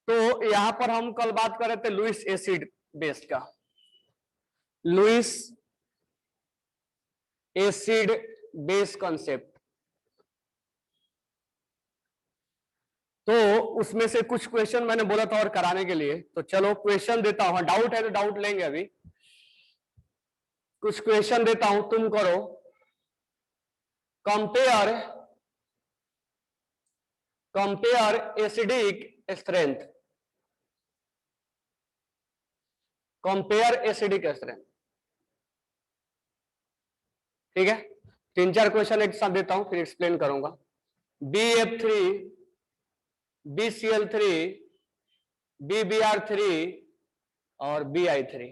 तो यहां पर हम कल बात कर रहे थे लुईस एसिड बेस्ड का, लुईस एसिड बेस कॉन्सेप्ट। तो उसमें से कुछ क्वेश्चन मैंने बोला था और कराने के लिए, तो चलो क्वेश्चन देता हूं। डाउट है तो डाउट लेंगे अभी। कुछ क्वेश्चन देता हूं, तुम करो। Compare acidic strength, compare acidic strength. ठीक है, 3-4 क्वेश्चन एक साथ देता हूं, फिर एक्सप्लेन करूंगा। BF3, BCl3, BBr3 और BI3।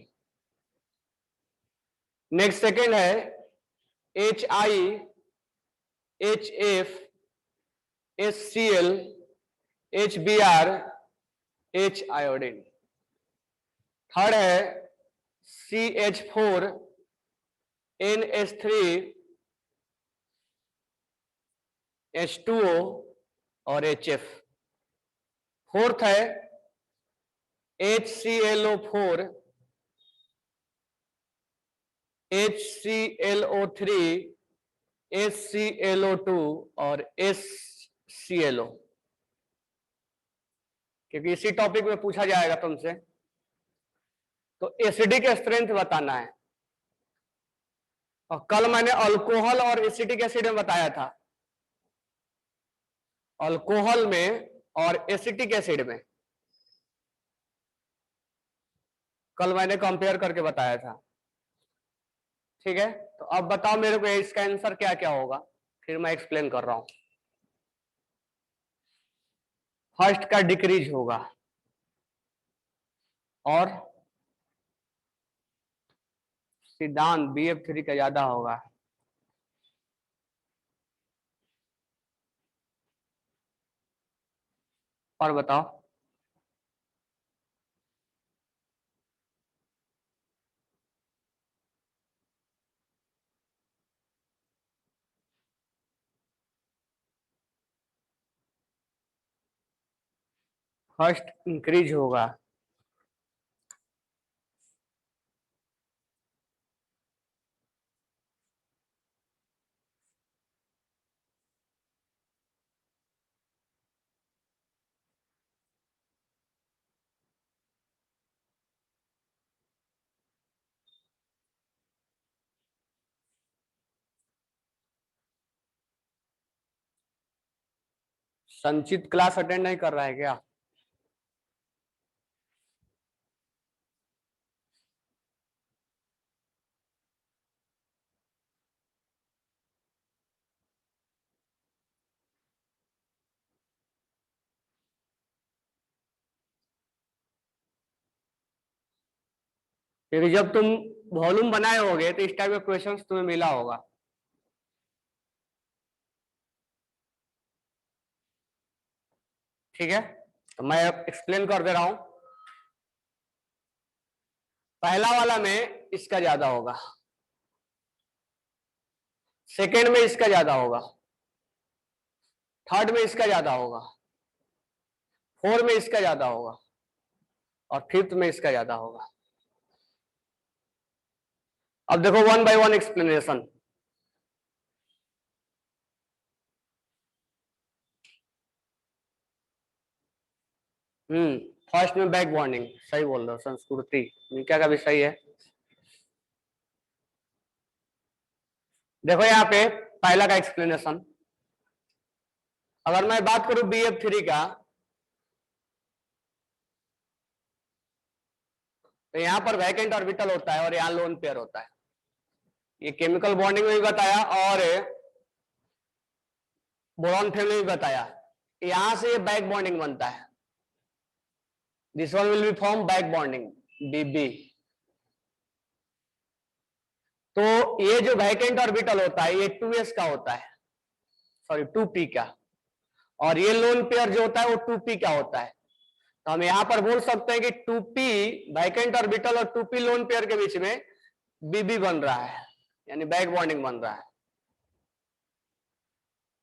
नेक्स्ट सेकेंड है HI, HF, HCl, HBr, H iodine. Third है CH4, NH3, H2O और HF। फोर्थ है HClO4, HClO3, HClO2 और HClO, क्योंकि इसी टॉपिक में पूछा जाएगा तुमसे। तो एसिडिक स्ट्रेंथ बताना है। और कल मैंने अल्कोहल और एसिटिक एसिड में बताया था, अल्कोहल में और एसिटिक एसिड में कल मैंने कंपेयर करके बताया था। ठीक है, तो अब बताओ मेरे को इसका आंसर क्या क्या होगा, फिर मैं एक्सप्लेन कर रहा हूं। फर्स्ट का डिक्रीज होगा और सिद्धांत BF3 का ज्यादा होगा। और बताओ फर्स्ट इंक्रीज होगा। संचित क्लास अटेंड नहीं कर रहा है क्या? क्योंकि जब तुम वॉल्यूम बनाए होगे तो इस टाइप के क्वेश्चंस तुम्हें मिला होगा। ठीक है, तो मैं एक्सप्लेन कर दे रहा हूं। पहला वाला में इसका ज्यादा होगा, सेकेंड में इसका ज्यादा होगा, थर्ड में इसका ज्यादा होगा, फोर्थ में इसका ज्यादा होगा और फिफ्थ में इसका ज्यादा होगा। अब देखो one by one explanation. First में बैक बॉन्डिंग, सही बोल रहे हो। संस्कृति क्या का भी सही है। देखो यहाँ पे पहला का एक्सप्लेनेशन, अगर मैं बात करूं BF3 का, तो यहां पर वैकेंट ऑर्बिटल होता है और यहां लोन पेयर होता है। ये केमिकल बॉन्डिंग में भी बताया और बोरॉन फैमिली में बताया। यहां से ये बैक बॉन्डिंग बनता है। This one will B form back bonding BB। तो ये जो वैकेंट ऑर्बिटल होता है ये 2s का होता है, सॉरी 2p का, और ये लोन पेयर जो होता है वो 2p का होता है। तो हम यहां पर बोल सकते हैं कि 2p वैकेंट ऑर्बिटल और 2p लोन पेयर के बीच में BB बन रहा है, यानी बैक बॉन्डिंग बन रहा है।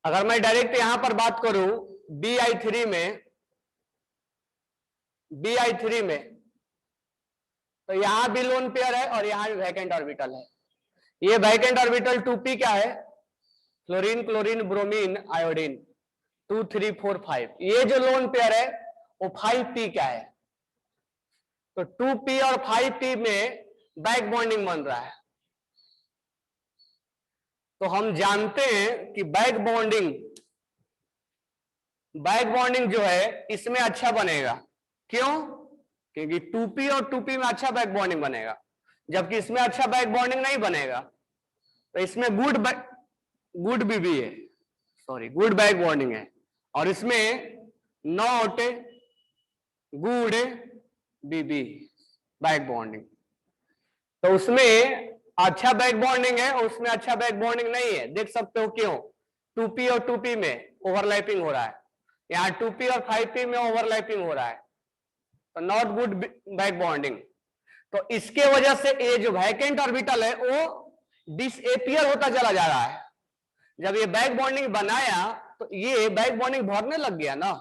अगर मैं डायरेक्ट यहां पर बात करूं BI3 में, Bi3 में, तो यहां भी लोन पेयर है और यहां भी वैकेंट ऑर्बिटल है। ये वैकेंट ऑर्बिटल 2p क्या है, क्लोरीन क्लोरीन ब्रोमीन आयोडीन 2 3 4 5। ये जो लोन पेयर है वो 5p का है। तो 2p और 5p में बैक बॉन्डिंग बन रहा है। तो हम जानते हैं कि बैक बॉन्डिंग जो है इसमें अच्छा बनेगा। क्यों? क्योंकि 2p और 2p में अच्छा बैक बॉन्डिंग बनेगा, जबकि इसमें अच्छा बैक बॉन्डिंग नहीं बनेगा। तो इसमें गुड बीबी है, सॉरी गुड बैक बॉन्डिंग है, और इसमें not good BB back bonding. तो उसमें अच्छा बैक बॉन्डिंग है, उसमें अच्छा बैक बॉन्डिंग नहीं है। देख सकते हो क्यों, 2p और 2p में ओवरलैपिंग हो रहा है, यहाँ 2p और 5p में ओवरलैपिंग हो रहा है, तो नॉट गुड बैक बॉन्डिंग। तो इसके वजह से ये जो वैकेंट ऑर्बिटल है वो डिसएपियर होता चला जा रहा है। जब ये बैक बॉन्डिंग बनाया तो ये बैक बॉन्डिंग भरने लग गया ना,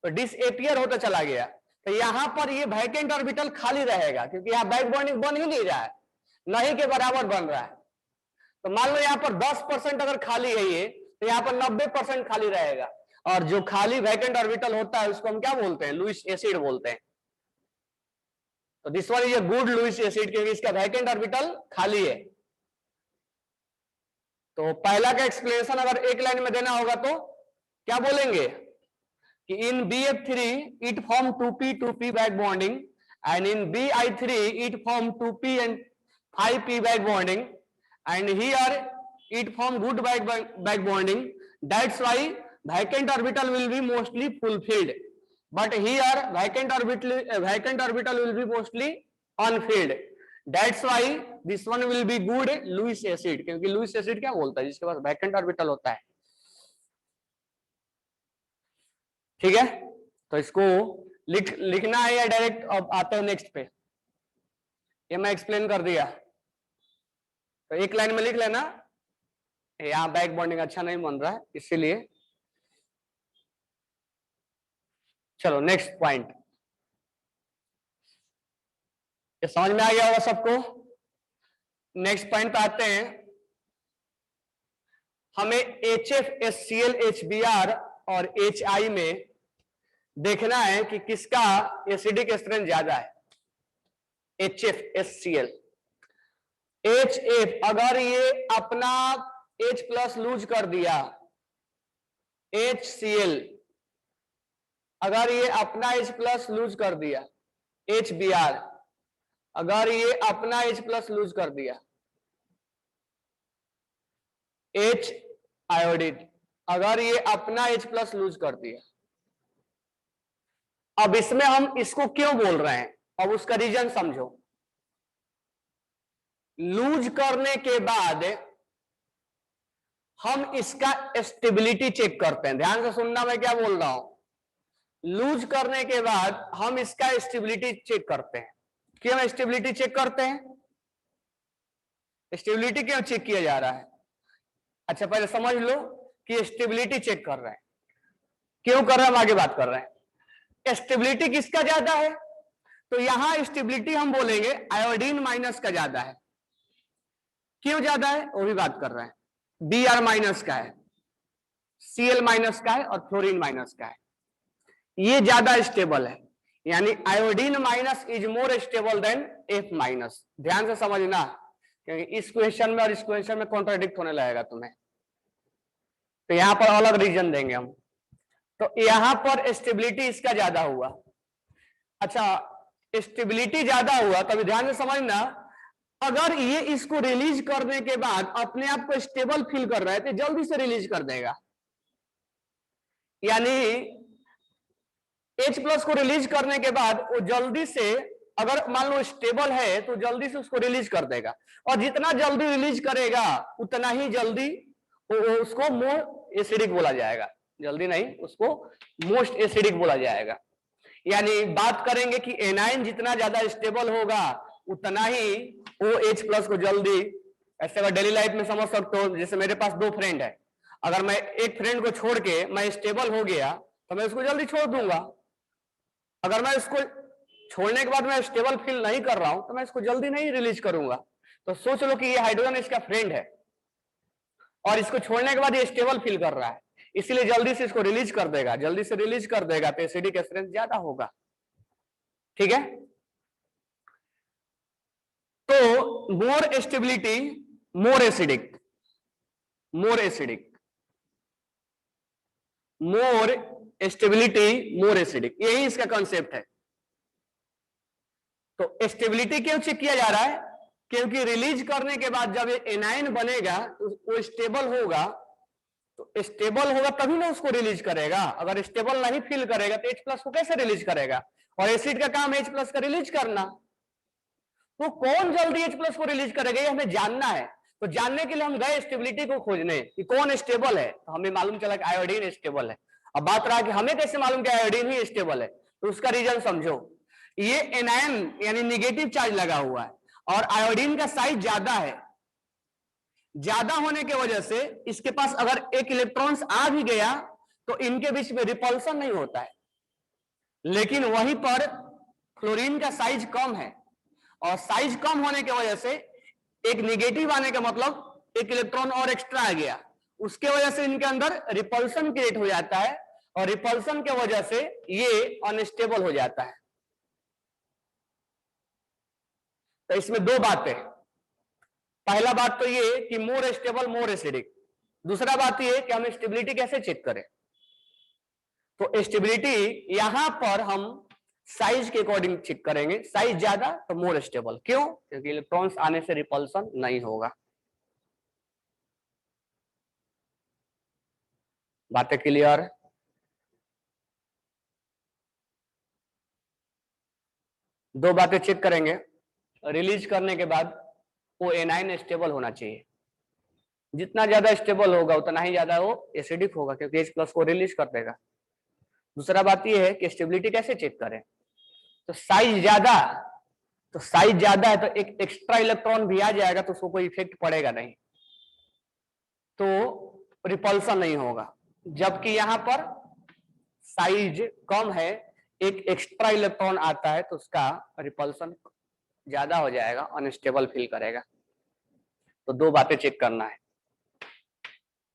तो डिसएपियर होता चला गया। तो यहां पर ये वैकेंट ऑर्बिटल खाली रहेगा, क्योंकि यहां बैक बॉन्डिंग बन ही नहीं रहा है, नहीं के बराबर बन रहा है। तो मान लो यहां पर 10% अगर खाली है ये, तो यहां पर 90% खाली रहेगा। और जो खाली वैकेंट ऑर्बिटल होता है उसको हम क्या बोलते हैं, लुईस एसिड बोलते हैं। तो this one is a good Lewis acid, क्योंकि इसका वैकेंट ऑर्बिटल खाली है। तो पहला का एक्सप्लेनेशन अगर एक लाइन में देना होगा तो क्या बोलेंगे कि इन BF3 it form 2p back bonding, and in Bi3 it form 2p and 5p back bonding, and here it form good back bonding. That's why vacant orbital will be mostly fulfilled, but here vacant orbital will be mostly unfilled. That's why this one will be good Lewis acid, क्योंकि Lewis acid क्या बोलता है, जिसके पास vacant orbital होता है। ठीक है, तो इसको लिखना है या डायरेक्ट अब आते हैं नेक्स्ट पे, ये मैं एक्सप्लेन कर दिया। तो एक लाइन में लिख लेना, यहां बैक बॉन्डिंग अच्छा नहीं बन रहा है इसीलिए। चलो नेक्स्ट पॉइंट, ये समझ में आ गया होगा सबको। नेक्स्ट पॉइंट पे आते हैं। हमें HF HCl HBr और HI में देखना है कि किसका एसिडिक स्ट्रेंथ ज्यादा है। HF HCl HF अगर ये अपना H+ लूज कर दिया, HCl अगर ये अपना H+ लूज कर दिया, HBr अगर ये अपना H+ लूज कर दिया, H आयोडीन अगर ये अपना H+ लूज कर दिया। अब इसमें हम इसको क्यों बोल रहे हैं, अब उसका रीजन समझो। लूज करने के बाद हम इसका स्टेबिलिटी चेक करते हैं। ध्यान से सुनना मैं क्या बोल रहा हूं। लूज करने के बाद हम इसका स्टेबिलिटी चेक करते हैं। क्यों स्टेबिलिटी चेक करते हैं, स्टेबिलिटी क्यों चेक किया जा रहा है? अच्छा पहले समझ लो कि स्टेबिलिटी चेक कर रहे हैं, क्यों कर रहे हैं, हम आगे बात कर रहे हैं। स्टेबिलिटी किसका ज्यादा है, तो यहां स्टेबिलिटी हम बोलेंगे आयोडीन माइनस का ज्यादा है। क्यों ज्यादा है वो भी बात कर रहे हैं। Br माइनस का है, Cl माइनस का है और फ्लोरीन माइनस का है, ये ज्यादा स्टेबल है। यानी iodine minus is more stable then F minus. ध्यान से समझना, क्योंकि इस क्वेश्चन में और इस क्वेश्चन में कॉन्ट्राडिक्ट होने लगेगा तुम्हें, तो यहां पर अलग रीजन देंगे हम। तो यहां पर स्टेबिलिटी इसका ज्यादा हुआ। अच्छा स्टेबिलिटी ज्यादा हुआ, तभी ध्यान से समझना, अगर ये इसको रिलीज करने के बाद अपने आप को स्टेबल फील कर रहा है तो जल्दी से रिलीज कर देगा। यानी H+ को रिलीज करने के बाद वो जल्दी से, अगर मान लो स्टेबल है तो जल्दी से उसको रिलीज कर देगा, और जितना जल्दी रिलीज करेगा उतना ही जल्दी उसको मोर एसिडिक बोला जाएगा। जल्दी नहीं, उसको मोस्ट एसिडिक बोला जाएगा। यानी बात करेंगे कि एनाइन जितना ज्यादा स्टेबल होगा उतना ही वो H+ को जल्दी, ऐसे अगर डेली लाइफ में समझ सकते हो, जैसे मेरे पास 2 फ्रेंड है, अगर मैं एक फ्रेंड को छोड़ के मैं स्टेबल हो गया तो मैं उसको जल्दी छोड़ दूंगा, अगर मैं इसको छोड़ने के बाद मैं स्टेबल फील नहीं कर रहा हूं तो मैं इसको जल्दी नहीं रिलीज करूंगा। तो सोच लो कि ये हाइड्रोजन इसका फ्रेंड है और इसको छोड़ने के बाद ये स्टेबल फील कर रहा है, इसीलिए जल्दी से इसको रिलीज कर देगा। जल्दी से रिलीज कर देगा तो एसिडिक स्ट्रेंथ ज्यादा होगा। ठीक है, तो मोर स्टेबिलिटी मोर acidic, more acidic, more stability more acidic, यही इसका कॉन्सेप्ट है। तो स्टेबिलिटी क्यों चेक किया जा रहा है? क्योंकि रिलीज करने के बाद जब ये एनायन बनेगा तो वो स्टेबल होगा, तो स्टेबल होगा तभी ना उसको रिलीज करेगा। अगर स्टेबल नहीं फील करेगा तो H+ को कैसे रिलीज करेगा? और एसिड का काम H+ का रिलीज करना। तो कौन जल्दी H+ को रिलीज करेगा ये हमें जानना है। तो जानने के लिए हम गए स्टेबिलिटी को खोजने कि कौन स्टेबल है, तो हमें मालूम चला कि आयोडीन स्टेबल है। अब बात रहा कि हमें कैसे मालूम कि आयोडीन ही स्टेबल है, तो उसका रीजन समझो। ये एनायन यानी निगेटिव चार्ज लगा हुआ है और आयोडीन का साइज ज्यादा है। ज्यादा होने की वजह से इसके पास अगर एक इलेक्ट्रॉन्स आ भी गया तो इनके बीच में रिपल्सन नहीं होता है। लेकिन वहीं पर क्लोरीन का साइज कम है और साइज कम होने की वजह से एक निगेटिव आने का मतलब एक इलेक्ट्रॉन और एक्स्ट्रा आ गया, उसके वजह से इनके अंदर रिपल्सन क्रिएट हो जाता है और रिपल्सन की वजह से ये अनस्टेबल हो जाता है। तो इसमें दो बातें, पहला बात तो ये कि मोर स्टेबल मोर एसिडिक, दूसरा बात ये कि हम स्टेबिलिटी कैसे चेक करें। तो स्टेबिलिटी यहां पर हम साइज के अकॉर्डिंग चेक करेंगे, साइज ज्यादा तो मोर स्टेबल। क्यों? क्योंकि इलेक्ट्रॉन्स आने से रिपल्सन नहीं होगा। बातें क्लियर? दो बातें चेक करेंगे। रिलीज करने के बाद वो एनाइन स्टेबल होना चाहिए, जितना ज्यादा स्टेबल होगा उतना ही ज्यादा वो एसिडिक होगा क्योंकि H+ को रिलीज कर देगा। दूसरा बात ये है कि स्टेबिलिटी कैसे चेक करें। तो साइज ज्यादा, तो साइज ज्यादा है तो एक एक्स्ट्रा इलेक्ट्रॉन भी आ जाएगा तो उसको कोई इफेक्ट पड़ेगा नहीं, तो रिपल्सन नहीं होगा। जबकि यहां पर साइज कम है, एक एक्स्ट्रा इलेक्ट्रॉन आता है तो उसका रिपल्सन ज्यादा हो जाएगा, अनस्टेबल फील करेगा। तो दो बातें चेक करना है,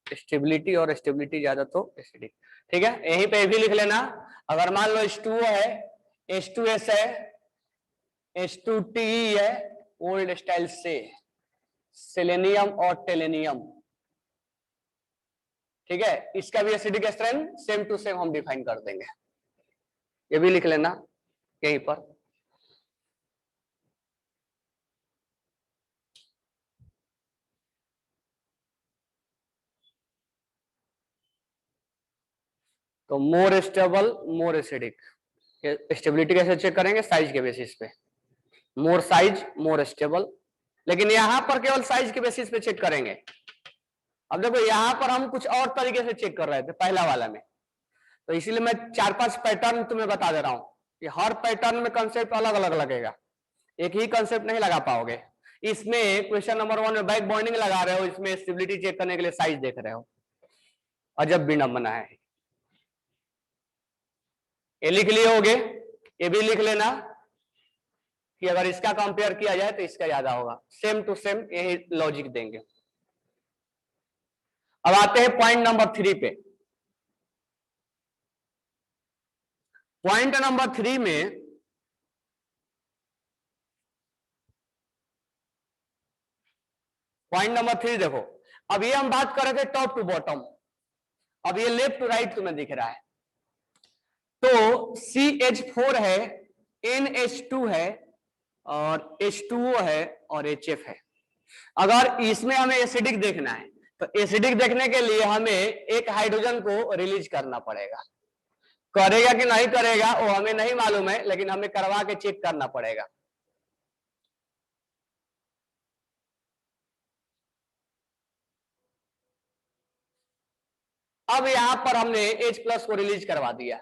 स्टेबिलिटी और स्टेबिलिटी ज्यादा तो एसिडिक। ठीक है, यहीं पे भी लिख लेना। अगर मान लो H2O है, H2S है, H2TE है, ओल्ड स्टाइल से सेलेनियम और टेलेनियम, ठीक है, इसका भी acidic strength same to same हम डिफाइन कर देंगे। ये भी लिख लेना यहीं पर। तो more stable more acidic, stability कैसे चेक करेंगे? साइज के बेसिस पे, मोर साइज मोर स्टेबल। लेकिन यहां पर केवल साइज के बेसिस पे चेक करेंगे। अब देखो यहां पर हम कुछ और तरीके से चेक कर रहे थे पहला वाला में, तो इसीलिए मैं 4-5 पैटर्न तुम्हें बता दे रहा हूं कि हर पैटर्न में कंसेप्ट अलग अलग लगेगा, एक ही कंसेप्ट नहीं लगा पाओगे। इसमें क्वेश्चन नंबर 1 में बैक बॉन्डिंग लगा रहे हो, इसमें स्टेबिलिटी चेक करने के लिए साइज देख रहे हो, अजब विडंबना है। ये लिख लिए होगे, ये भी लिख लेना कि अगर इसका कंपेयर किया जाए तो इसका ज्यादा होगा, सेम टू सेम यही लॉजिक देंगे। अब आते हैं पॉइंट नंबर 3 पे। पॉइंट नंबर 3 में पॉइंट नंबर 3 देखो, अब ये हम बात कर रहे थे टॉप टू बॉटम, अब ये लेफ्ट टू राइट तुम्हें दिख रहा है। तो CH4 है, NH2 है और H2O है और HF है। अगर इसमें हमें एसिडिक देखना है तो एसिडिक देखने के लिए हमें एक हाइड्रोजन को रिलीज करना पड़ेगा। करेगा कि नहीं करेगा वो हमें नहीं मालूम है, लेकिन हमें करवा के चेक करना पड़ेगा। अब यहां पर हमने H+ को रिलीज करवा दिया,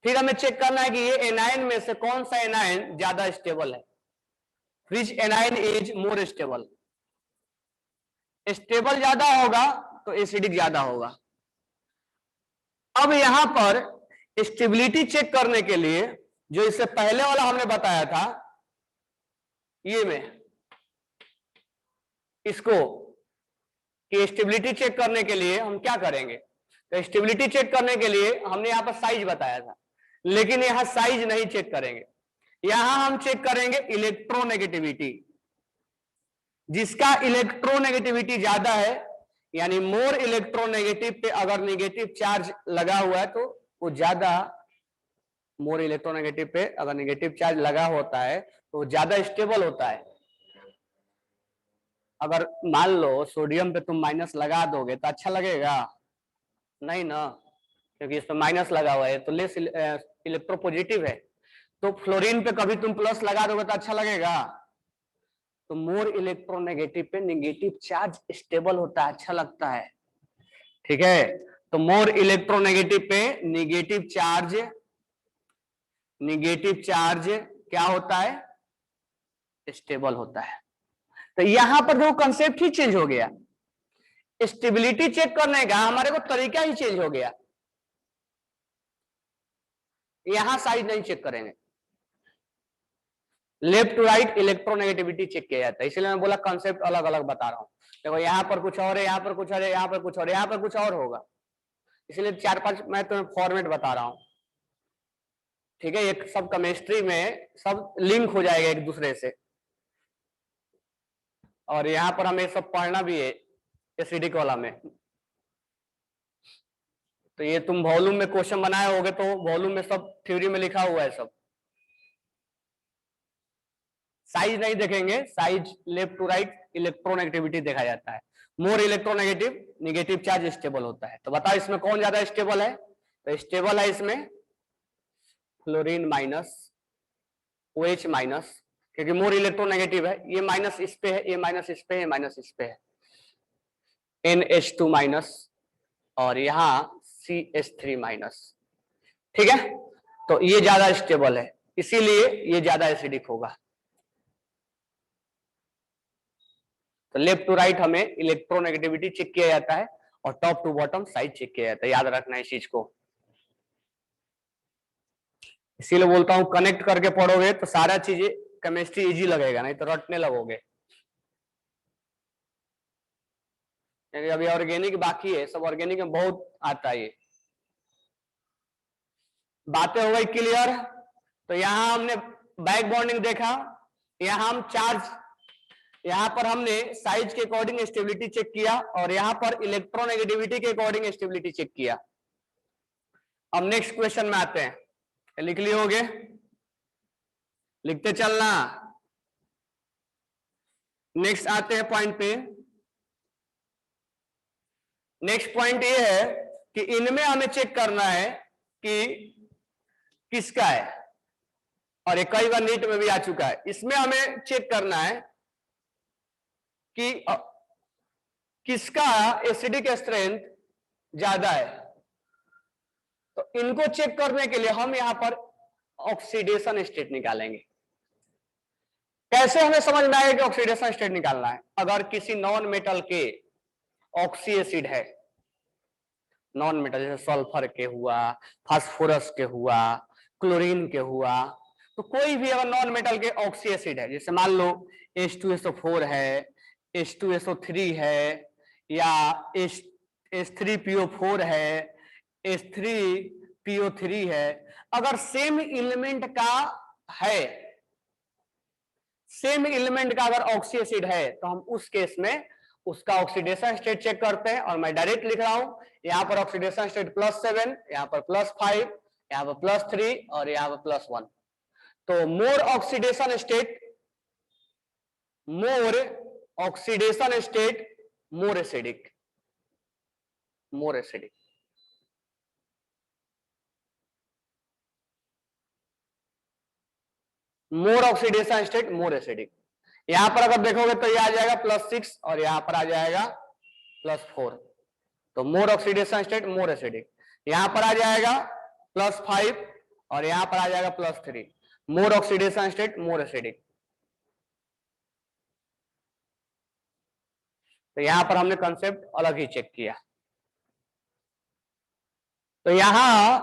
फिर हमें चेक करना है कि ये एनायन में से कौन सा एनायन ज्यादा स्टेबल है। Which anion is more stable, stable ज्यादा होगा तो एसिडिक ज्यादा होगा। अब यहां पर स्टेबिलिटी चेक करने के लिए जो इससे पहले वाला हमने बताया था, ये में इसको कि स्टेबिलिटी चेक करने के लिए हम क्या करेंगे, तो स्टेबिलिटी चेक करने के लिए हमने यहां पर साइज बताया था, लेकिन यहां साइज नहीं चेक करेंगे, यहां हम चेक करेंगे इलेक्ट्रोनेगेटिविटी। जिसका इलेक्ट्रोनेगेटिविटी ज्यादा है, यानी मोर इलेक्ट्रोनेगेटिव पे अगर नेगेटिव चार्ज लगा हुआ है तो वो ज्यादा, मोर इलेक्ट्रोनेगेटिव पे अगर नेगेटिव चार्ज लगा होता है तो ज्यादा स्टेबल होता है। अगर मान लो सोडियम पे तुम माइनस लगा दोगे तो अच्छा लगेगा नहीं ना, क्योंकि इस पे माइनस लगा हुआ है तो लेस इलेक्ट्रोपॉजिटिव है। तो फ्लोरीन पे कभी तुम प्लस लगा दोगे तो अच्छा लगेगा, तो मोर इलेक्ट्रोनेगेटिव पे नेगेटिव चार्ज स्टेबल होता है, अच्छा लगता है। ठीक है, तो मोर इलेक्ट्रोनेगेटिव पे नेगेटिव चार्ज क्या होता है, स्टेबल होता है। तो यहां पर जो कंसेप्ट ही चेंज हो गया, स्टेबिलिटी चेक करने का हमारे को तरीका ही चेंज हो गया। यहां साइज नहीं चेक करेंगे, left to right electronegativity check किया जाता है, इसलिए मैं बोला कंसेप्ट अलग अलग बता रहा हूं। देखो यहां पर कुछ और है, यहां पर कुछ और है, यहां पर कुछ और, यहां पर कुछ और होगा, इसलिए 4-5 मैं तुम्हें फॉर्मेट बता रहा हूं। ठीक है, एक सब केमिस्ट्री में सब लिंक हो जाएगा एक दूसरे से, और यहां पर हमें सब पढ़ना भी है एसिडिक वाला में। तो ये तुम वॉल्यूम में क्वेश्चन बनाए होगे तो वॉल्यूम में सब थ्योरी में लिखा हुआ है सब। साइज नहीं देखेंगे, size left to right electronegativity देखा जाता है। More electronegative negative charge stable होता है। तो बताओ इसमें कौन ज्यादा स्टेबल है, तो स्टेबल है इसमें फ्लोरीन माइनस OH माइनस, क्योंकि मोर इलेक्ट्रोनेगेटिव है, ये माइनस इस पे है, ये माइनस इस पे है, माइनस इस पे है, NH2 माइनस और यहां CH3 माइनस। ठीक है, तो ये ज्यादा स्टेबल है, इसीलिए ये ज्यादा एसिडिक होगा। तो लेफ्ट टू राइट हमें इलेक्ट्रोनेगेटिविटी चेक किया जाता है और top to bottom side check किया जाता है, याद रखना इस चीज को। इसीलिए बोलता हूं कनेक्ट करके पढ़ोगे तो सारा चीजें केमिस्ट्री इजी लगेगा, नहीं तो रटने लगोगे। क्योंकि अभी ऑर्गेनिक बाकी है, सब ऑर्गेनिक में बहुत आता है ये। बातें हो गई क्लियर। तो यहां हमने बैक बॉन्डिंग देखा, यहां हम चार्ज, यहां पर हमने साइज के अकॉर्डिंग स्टेबिलिटी चेक किया और यहां पर इलेक्ट्रोनेगेटिविटी के अकॉर्डिंग स्टेबिलिटी चेक किया। अब नेक्स्ट क्वेश्चन में आते हैं, लिख लिए होगे, लिखते चलना। नेक्स्ट आते हैं पॉइंट पे। नेक्स्ट पॉइंट ये है कि इनमें हमें चेक करना है कि किसका है, और ये कई बार नीट में भी आ चुका है। इसमें हमें चेक करना है कि किसका एसिडिक स्ट्रेंथ ज्यादा है। तो इनको चेक करने के लिए हम यहां पर ऑक्सीडेशन स्टेट निकालेंगे। कैसे हमें समझ में आएगा कि ऑक्सीडेशन स्टेट निकालना है, अगर किसी नॉन मेटल के ऑक्सी एसिड है, नॉन मेटल जैसे सल्फर के हुआ, फास्फोरस के हुआ, क्लोरीन के हुआ, तो कोई भी अगर नॉन मेटल के ऑक्सी एसिड है, जैसे मान लो H2SO4 है, H2SO3 है, या H3PO4 है, H3PO3 है, अगर सेम एलिमेंट का है, सेम एलिमेंट का अगर ऑक्सी एसिड है, तो हम उस केस में उसका ऑक्सीडेशन स्टेट चेक करते हैं। और मैं डायरेक्ट लिख रहा हूं, यहां पर ऑक्सीडेशन स्टेट +7, यहां पर +5, यहां पर +3 और यहां पर +1। तो more oxidation state more acidic, more acidic. More oxidation state more acidic. यहां पर अगर देखोगे तो ये आ जाएगा +6 और यहां पर आ जाएगा +4, तो more oxidation state more acidic. यहां पर आ जाएगा +5 और यहां पर आ जाएगा +3, मोर ऑक्सीडेशन स्टेट मोर एसिडिक। तो यहां पर हमने कंसेप्ट अलग ही चेक किया। तो यहां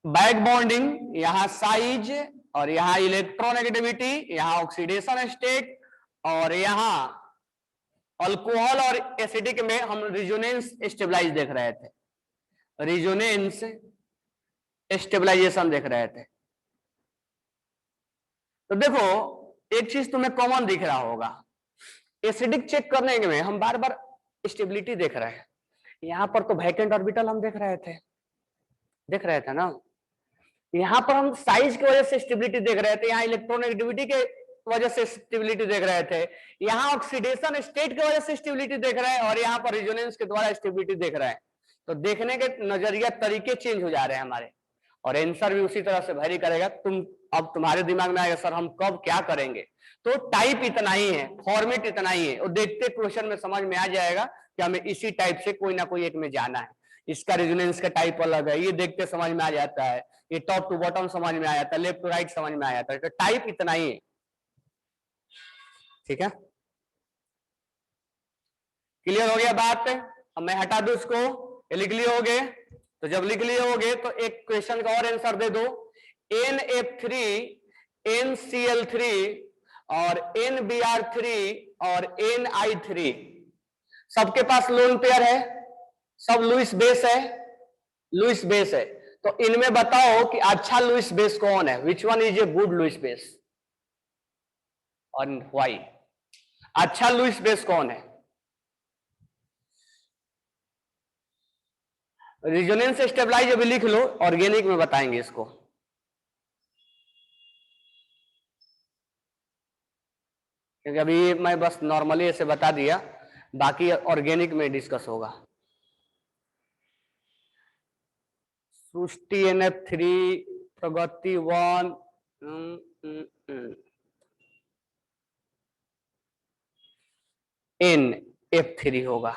बैक बॉन्डिंग, यहां साइज, और यहां इलेक्ट्रोनेगेटिविटी, यहां ऑक्सीडेशन स्टेट, और यहां अल्कोहल और एसिडिक में हम रिजोनेंस स्टेबलाइज देख रहे थे, रिजोनेंस स्टेबलाइजेशन देख रहे थे। तो देखो एक चीज तुम्हें कॉमन दिख रहा होगा, एसिडिक चेक करने में हम बार बार स्टेबिलिटी देख रहे हैं, यहां पर तो वैकेंट ऑर्बिटल हम देख रहे थे ना, यहां पर हम साइज की वजह से स्टेबिलिटी देख रहे थे, यहाँ इलेक्ट्रोनेगेटिविटी के वजह से स्टेबिलिटी देख रहे थे, यहाँ ऑक्सीडेशन स्टेट की वजह से स्टेबिलिटी देख रहे हैं, और यहाँ पर रिजोनेंस के द्वारा स्टेबिलिटी देख रहे हैं। तो देखने के नजरिया तरीके चेंज हो जा रहे हैं हमारे, और आंसर भी उसी तरह से वेरी करेगा। अब तुम्हारे दिमाग में आएगा सर हम कब क्या करेंगे, तो टाइप इतना ही है, फॉर्मेट इतना ही है, और देखते क्वेश्चन में समझ में आ जाएगा कि हमें इसी टाइप से कोई ना कोई एक में जाना है। इसका रेजोनेंस का टाइप अलग है, ये देखते समझ में आ जाता है, ये टॉप टू बॉटम समझ में आ जाता है, लेफ्ट टू राइट समझ में आ जाता है, तो टाइप इतना ही है। ठीक है, क्लियर हो गया बात? अब मैं हटा दूं इसको, ये लिख लिए होगे, तो जब लिख लिए होगे तो एक क्वेश्चन का और आंसर दे दो, NF3 NCl3 और NBr3 और Ni3 सबके पास लोन पेयर है, सब लुईस बेस है, लुईस बेस है। तो इनमें बताओ कि अच्छा लुईस बेस कौन है, which one is a good Lewis base और व्हाई? अच्छा लुईस बेस कौन है? रिजोनेंस स्टेबलाइज अभी लिख लो, ऑर्गेनिक में बताएंगे इसको। क्योंकि अभी मैं बस नॉर्मली ऐसे बता दिया, बाकी ऑर्गेनिक में डिस्कस होगा। सृष्टि NF3, प्रगति 1, NF3 होगा।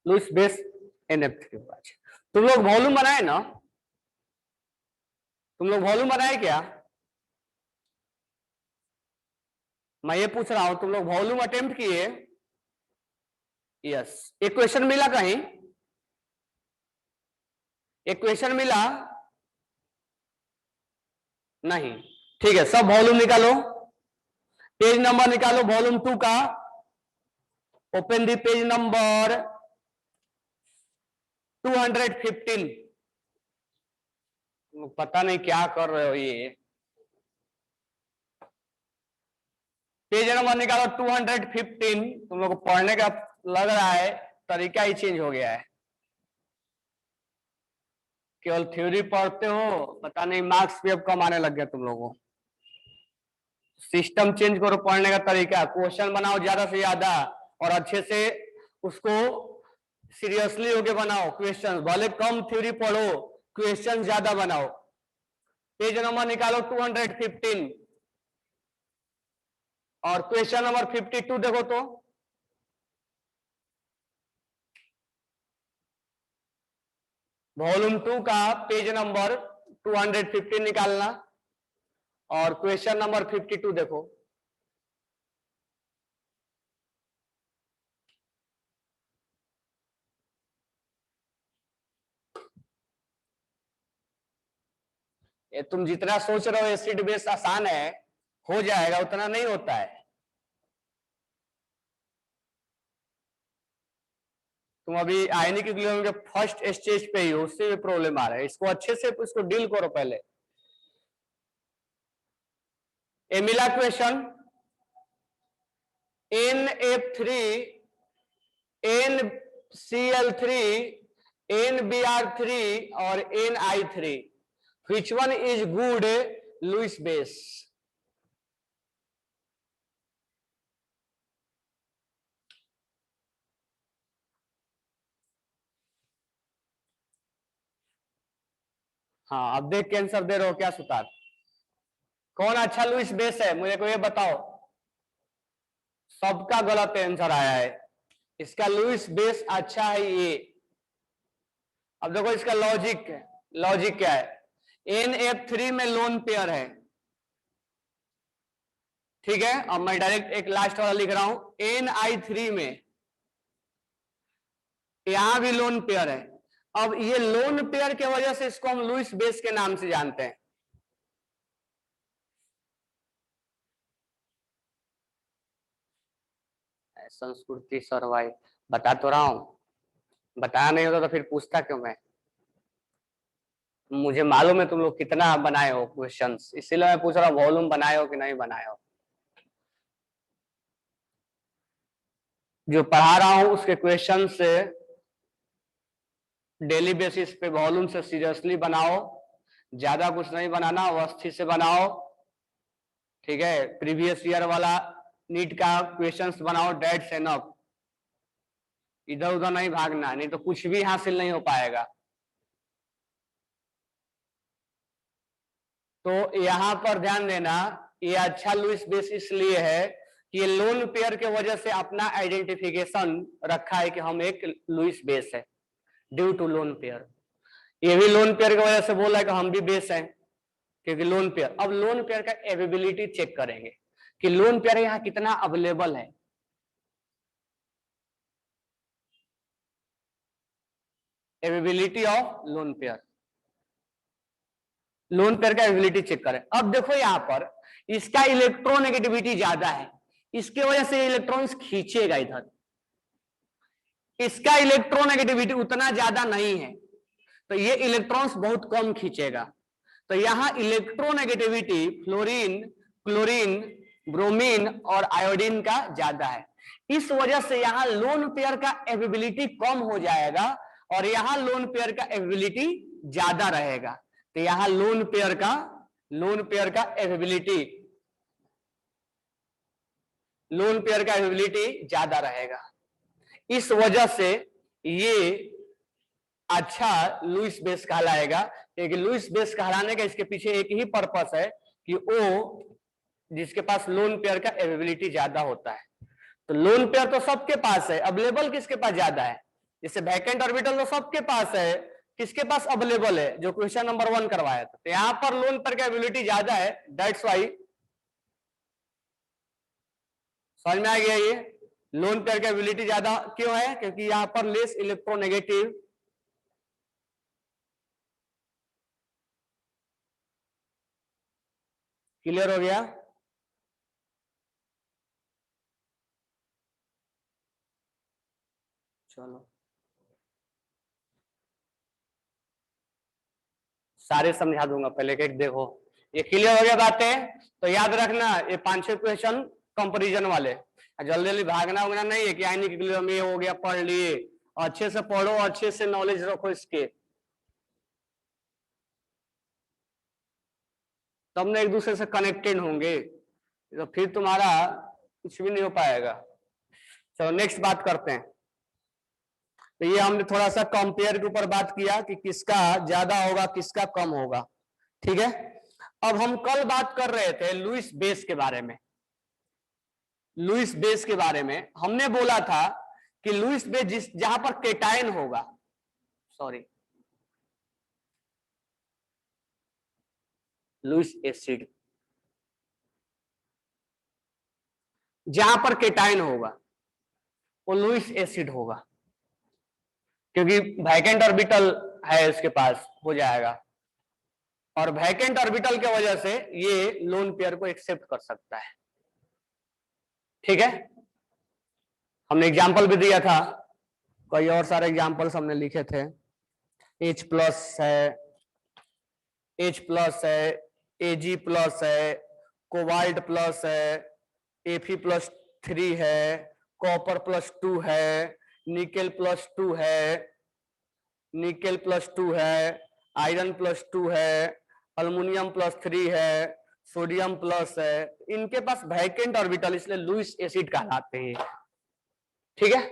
लुईस बेस NF3 होगा। तुम लोग वॉल्यूम बनाए ना, तुम लोग वॉल्यूम बनाए क्या? मैं ये पूछ रहा हूं, तुम लोग वॉल्यूम अटेम्प्ट किए? यस। एक क्वेश्चन मिला कहीं? एक क्वेश्चन मिला? नहीं। ठीक है, सब वॉल्यूम निकालो, पेज नंबर निकालो वॉल्यूम 2 का, ओपन दी पेज नंबर 215। पता नहीं क्या कर रहे हो, ये पेज नंबर निकालो 215। तुम लोग को पढ़ने का लग रहा है तरीका ही चेंज हो गया है, केवल थ्योरी पढ़ते हो, पता नहीं मार्क्स भी अब कम आने लग गया तुम लोगों को। सिस्टम चेंज करो, पढ़ने का तरीका, क्वेश्चन बनाओ ज्यादा से ज्यादा, और अच्छे से उसको सीरियसली होके बनाओ क्वेश्चन, भले कम थ्योरी पढ़ो, क्वेश्चन ज्यादा बनाओ। पेज नंबर निकालो 215 और क्वेश्चन नंबर 52 देखो तो, वॉल्यूम 2 का पेज नंबर 215 निकालना और क्वेश्चन नंबर 52 देखो। ये तुम जितना सोच रहे हो एसिड बेस आसान है, हो जाएगा, उतना नहीं होता है। तुम अभी आयनिक इक्विलिब्रियम के फर्स्ट स्टेज पे ही हो, उससे भी प्रॉब्लम आ रहा है, इसको अच्छे से इसको डील करो पहले। ए मिला क्वेश्चन, NF3 NCl3 NBr3 और Ni3 which one is good Lewis base? हाँ, अब देख के आंसर दे रहे हो क्या सुतार? कौन अच्छा लुईस बेस है, मुझे को ये बताओ। सबका गलत आंसर आया है, इसका लुईस बेस अच्छा है ये। अब देखो इसका लॉजिक है, लॉजिक क्या है, NF3 में लोन पेयर है, ठीक है। अब मैं डायरेक्ट एक लास्ट वाला लिख रहा हूं, NI3 में यहां भी लोन पेयर है। अब ये लोन पेयर के वजह से इसको हम लुईस बेस के नाम से जानते हैं। संस्कृति सर भाई बता तो रहा हूं, बताया नहीं होता तो फिर पूछता क्यों मैं। मुझे मालूम है तुम लोग कितना बनाए हो क्वेश्चंस, इसीलिए मैं पूछ रहा हूँ वॉल्यूम बनाए हो कि नहीं बनाए हो। जो पढ़ा रहा हूं उसके क्वेश्चन से डेली बेसिस पे वॉल्यूम से सीरियसली बनाओ, ज्यादा कुछ नहीं बनाना, व्यवस्थित से बनाओ, ठीक है। प्रीवियस ईयर वाला नीट का क्वेश्चंस बनाओ, डेट्स एनफ, इधर उधर नहीं भागना, नहीं तो कुछ भी हासिल नहीं हो पाएगा। तो यहां पर ध्यान देना, ये अच्छा लुईस बेस इसलिए है कि ये लोन पेयर के वजह से अपना आइडेंटिफिकेशन रखा है कि हम एक लुईस बेस है ड्यू टू लोन पेयर। ये भी लोन पेयर की वजह से बोला है कि हम भी बेस हैं क्योंकि लोन पेयर। अब लोन पेयर का एवेबिलिटी चेक करेंगे कि लोन पेयर यहाँ कितना अवेलेबल है। Availability of lone pair, lone pair का एवेबिलिटी चेक करें। अब देखो यहां पर इसका इलेक्ट्रोनेगेटिविटी ज्यादा है, इसके वजह से इलेक्ट्रॉन्स खींचेगा इधर। इसका इलेक्ट्रोनेगेटिविटी उतना ज्यादा नहीं है तो ये इलेक्ट्रॉन्स बहुत कम खींचेगा। तो यहां इलेक्ट्रोनेगेटिविटी फ्लोरीन, क्लोरीन, ब्रोमीन और आयोडीन का ज्यादा है। इस वजह से यहां लोन पेयर का एवेबिलिटी कम हो जाएगा और यहां लोन पेयर का एवेबिलिटी ज्यादा रहेगा। तो यहां लोन पेयर का एवेबिलिटी ज्यादा रहेगा। इस वजह से ये अच्छा लुईस बेस कहलाएगा, क्योंकि लुईस बेस कहलाने का इसके पीछे एक ही पर्पस है कि वो जिसके पास लोन पेयर का एवेबिलिटी ज्यादा होता है। तो लोन पेयर तो सबके पास है, अवेलेबल किसके पास ज्यादा है, जैसे वैकेंट ऑर्बिटल तो सबके पास है, किसके पास अवेलेबल है, जो क्वेश्चन नंबर 1 करवाया था। तो यहां पर लोन पेयर का एवेबिलिटी ज्यादा है, दैट्स वाई। समझ में आ गया ये लोन पेयर का एवेबिलिटी ज्यादा क्यों है, क्योंकि यहां पर लेस इलेक्ट्रोनेगेटिव। क्लियर हो गया। चलो सारे समझा दूंगा, पहले एक देखो ये क्लियर हो गया बातें। तो याद रखना ये 5-6 क्वेश्चन कंपैरिजन वाले, जल्दी जल्दी भागना उगना नहीं है कि आई नहीं क्लियर में हो गया पढ़ लिए। अच्छे से पढ़ो, अच्छे से नॉलेज रखो इसके, तब ना एक दूसरे से कनेक्टेड होंगे, तो फिर तुम्हारा कुछ भी नहीं हो पाएगा। चलो नेक्स्ट बात करते हैं। तो ये हमने थोड़ा सा कंपेयर के ऊपर बात किया कि किसका ज्यादा होगा किसका कम होगा, ठीक है। अब हम कल बात कर रहे थे लुईस बेस के बारे में। लुईस बेस के बारे में हमने बोला था कि लुईस बेस जहां पर केटायन होगा, सॉरी लुईस एसिड, जहां पर केटायन होगा वो लुईस एसिड होगा, क्योंकि वैकेंट ऑर्बिटल है इसके पास, हो जाएगा। और वैकेंट ऑर्बिटल के वजह से ये लोन पेयर को एक्सेप्ट कर सकता है, ठीक है। हमने एग्जाम्पल भी दिया था, कई और सारे एग्जाम्पल्स हमने लिखे थे। H प्लस है, H प्लस है, Ag प्लस है, कोबाल्ट प्लस है, Fe+3 है, कॉपर +2 है, निकेल +2 है, निकेल +2 है, आयरन +2 है, अल्युमिनियम +3 है, सोडियम प्लस है। इनके पास वैकेंट ऑर्बिटल, इसलिए लुईस एसिड कहलाते हैं, ठीक है।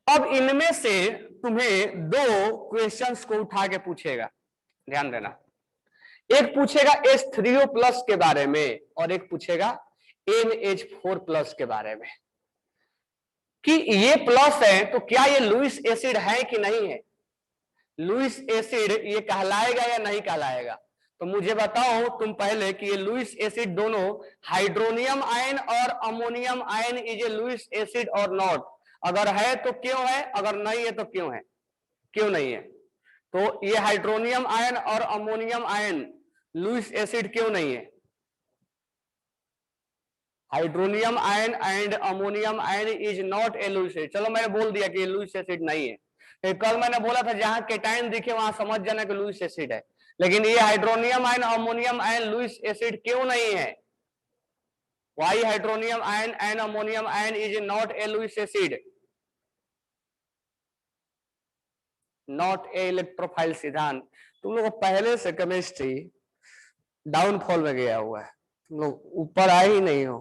अब इनमें से तुम्हें 2 क्वेश्चंस को उठा के पूछेगा, ध्यान देना। एक पूछेगा H3O+ के बारे में और एक पूछेगा NH4+ के बारे में कि ये प्लस है तो क्या ये लुईस एसिड है कि नहीं है। लुईस एसिड ये कहलाएगा या नहीं कहलाएगा? तो मुझे बताओ तुम पहले कि ये लुईस एसिड दोनों हाइड्रोनियम आयन और ammonium ion is a Lewis acid और नॉट? अगर है तो क्यों है, अगर नहीं है तो क्यों है, क्यों नहीं है? तो ये हाइड्रोनियम आयन और अमोनियम आयन लुईस एसिड क्यों नहीं है? Hydronium ion and ammonium ion is not a Lewis acid. चलो मैंने बोल दिया कि ये लुईस एसिड नहीं है। तो कल मैंने बोला था जहां केटाइन दिखे वहां समझ जाना कि लुईस एसिड है, लेकिन ये hydronium ion ammonium ion Lewis acid क्यों नहीं है? Why hydronium ion and ammonium ion is not a Lewis acid? Not a electrophile सिद्धांत। तुम लोग पहले से केमिस्ट्री डाउनफॉल में गया हुआ है, तुम लोग ऊपर आए ही नहीं हो।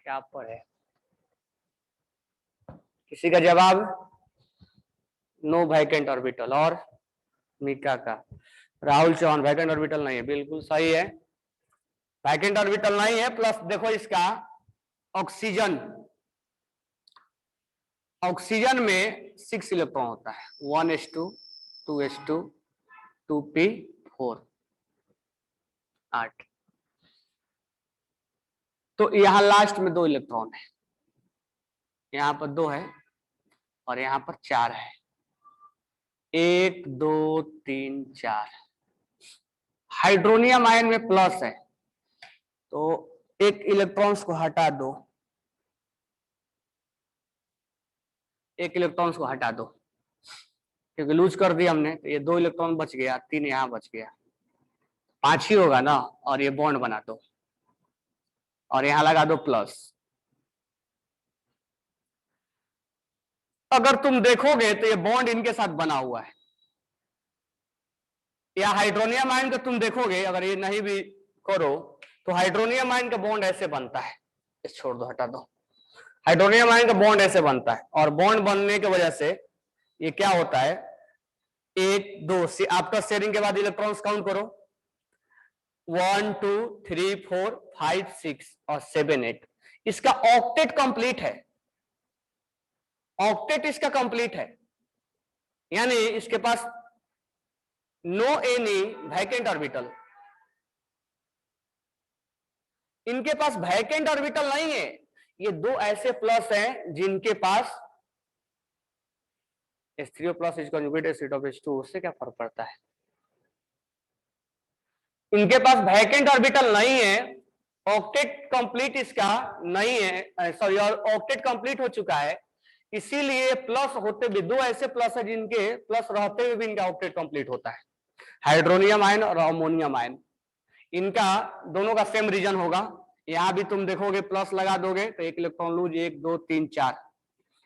क्या पर है? किसी का जवाब? No vacant orbital. और मीका का राहुल चौहान वैकेंट ऑर्बिटल नहीं है, बिल्कुल सही है, वैकेंट ऑर्बिटल नहीं है। प्लस देखो इसका ऑक्सीजन, ऑक्सीजन में 6 इलेक्ट्रॉन होता है, 1s2 2s2 2p4 8। तो यहां लास्ट में 2 इलेक्ट्रॉन है, यहां पर 2 है और यहां पर 4 है, 1 2 3 4। हाइड्रोनियम आयन में प्लस है तो एक इलेक्ट्रॉन्स को हटा दो, एक इलेक्ट्रॉन्स को हटा दो क्योंकि लूज कर दिया हमने, तो ये 2 इलेक्ट्रॉन बच गया, 3 यहां बच गया, 5 ही होगा ना। और ये बॉन्ड बना दो और यहां लगा दो प्लस। अगर तुम देखोगे तो ये बॉन्ड इनके साथ बना हुआ है, या हाइड्रोनियम आयन का तुम देखोगे, अगर ये नहीं भी करो तो हाइड्रोनियम आयन का बॉन्ड ऐसे बनता है, इस छोड़ दो हटा दो, हाइड्रोनियम आयन का बॉन्ड ऐसे बनता है और बॉन्ड बनने की वजह से ये क्या होता है, 1 2 से आपका शेयरिंग के बाद इलेक्ट्रॉन्स काउंट करो, 1 2 3 4 5 6 और 7 8। इसका ऑक्टेट कंप्लीट है, ऑक्टेट इसका कंप्लीट है, यानी इसके पास नो एनी वैकेंट ऑर्बिटल, इनके पास वैकेंट ऑर्बिटल नहीं है। ये 2 ऐसे प्लस हैं जिनके पास H3O plus is conjugate acid of H2, उससे क्या फर्क पड़ता है? इनके पास वैकेंट ऑर्बिटल नहीं है, ऑक्टेट कंप्लीट इसका नहीं है, सॉरी, और ऑक्टेट कंप्लीट हो चुका है, इसीलिए प्लस होते भी 2 ऐसे प्लस है जिनके प्लस रहते हुए भी इनका ऑक्टेट कंप्लीट होता है, हाइड्रोनियम आयन और अमोनियम आयन। इनका दोनों का सेम रीजन होगा, यहां भी तुम देखोगे प्लस लगा दोगे तो एक इलेक्ट्रॉन लूज 1 2 3 4,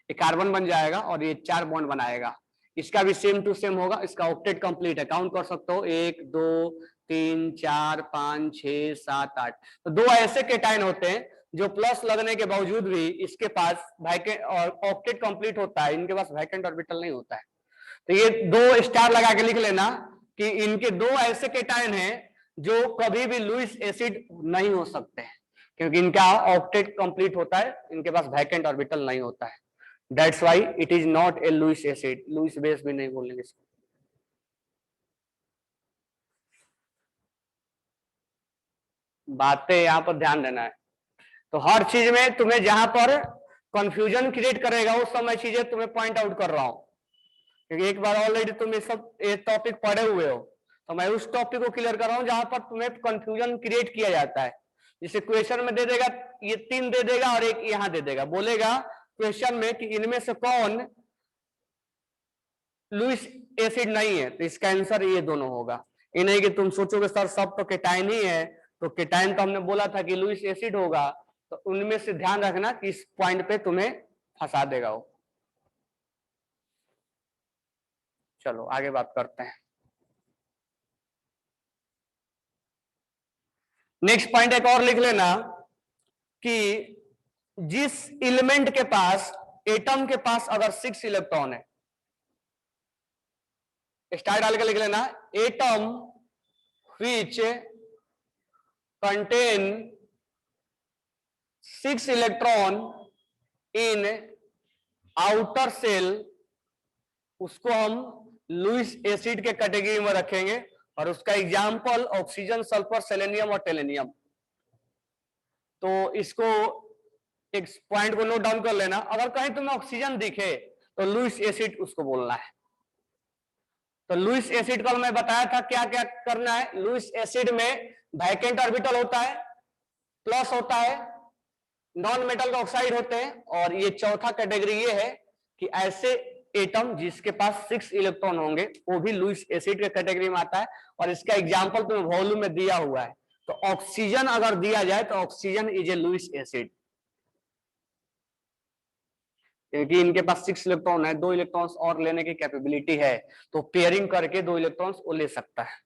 ये कार्बन बन जाएगा और ये 4 बॉन्ड बनाएगा, इसका भी सेम टू सेम होगा। इसका ऑक्टेट कंप्लीट है, काउंट कर सकते हो 1 2 3 4 5 6 7 8। तो 2 ऐसे केटाइन होते हैं जो प्लस लगने के बावजूद भी इसके पास वैकेंट और ऑक्टेट कंप्लीट होता है, इनके पास वैकेंट ऑर्बिटल नहीं होता है। तो ये 2 स्टार लगा के लिख लेना कि इनके 2 ऐसे केटाइन हैं जो कभी भी लुईस एसिड नहीं हो सकते हैं, क्योंकि इनका ऑक्टेट कंप्लीट होता है, इनके पास वैकेंट ऑर्बिटल नहीं होता है। That's why it is not a Lewis acid, Lewis base भी नहीं बोलेंगे इसको। बातें यहां पर ध्यान देना है। तो हर चीज में तुम्हें जहां पर कंफ्यूजन क्रिएट करेगा उस समय चीजें तुम्हें पॉइंट आउट कर रहा हूं, क्योंकि एक बार ऑलरेडी तुम ये टॉपिक पढ़े हुए हो, तो मैं उस टॉपिक को क्लियर कर रहा हूं जहां पर तुम्हें कंफ्यूजन क्रिएट किया जाता है। जैसे क्वेश्चन में दे देगा, ये 3 दे देगा और एक यहां दे देगा, बोलेगा क्वेश्चन में कि इनमें से कौन लुईस एसिड नहीं है, तो इसका आंसर ये दोनों होगा। ये नहीं कि तुम सोचोगे सर सब तो केटाइन ही है, तो केटाइन तो हमने बोला था कि लुईस एसिड होगा, तो उनमें से ध्यान रखना कि इस पॉइंट पे तुम्हें फंसा देगा वो। चलो आगे बात करते हैं। नेक्स्ट पॉइंट एक और लिख लेना कि जिस एलिमेंट के पास, एटम के पास अगर 6 इलेक्ट्रॉन है, स्टार डाल के लिख लेना, atom which contain 6 electron in outer shell उसको हम लुईस एसिड के कैटेगरी में रखेंगे और उसका एग्जाम्पल ऑक्सीजन, सल्फर, सेलेनियम और टेलेनियम। तो इसको एक पॉइंट को नोट डाउन कर लेना, अगर कहीं तुम्हें ऑक्सीजन दिखे तो लुईस एसिड उसको बोलना है। तो लुईस एसिड का मैं बताया था क्या क्या करना है। लुईस एसिड में वैकेंट ऑर्बिटल होता है, प्लस होता है, नॉन मेटल का ऑक्साइड होते हैं, और ये चौथा कैटेगरी ये है कि ऐसे एटम जिसके पास 6 इलेक्ट्रॉन होंगे वो भी लुईस एसिड के कैटेगरी में आता है। और इसका एग्जांपल तुम्हें वॉल्यूम में दिया हुआ है। तो ऑक्सीजन अगर दिया जाए तो oxygen is a Lewis acid, क्योंकि इनके पास 6 इलेक्ट्रॉन है, 2 इलेक्ट्रॉन्स और लेने की कैपेबिलिटी है, तो पेयरिंग करके 2 इलेक्ट्रॉन्स वो ले सकता है।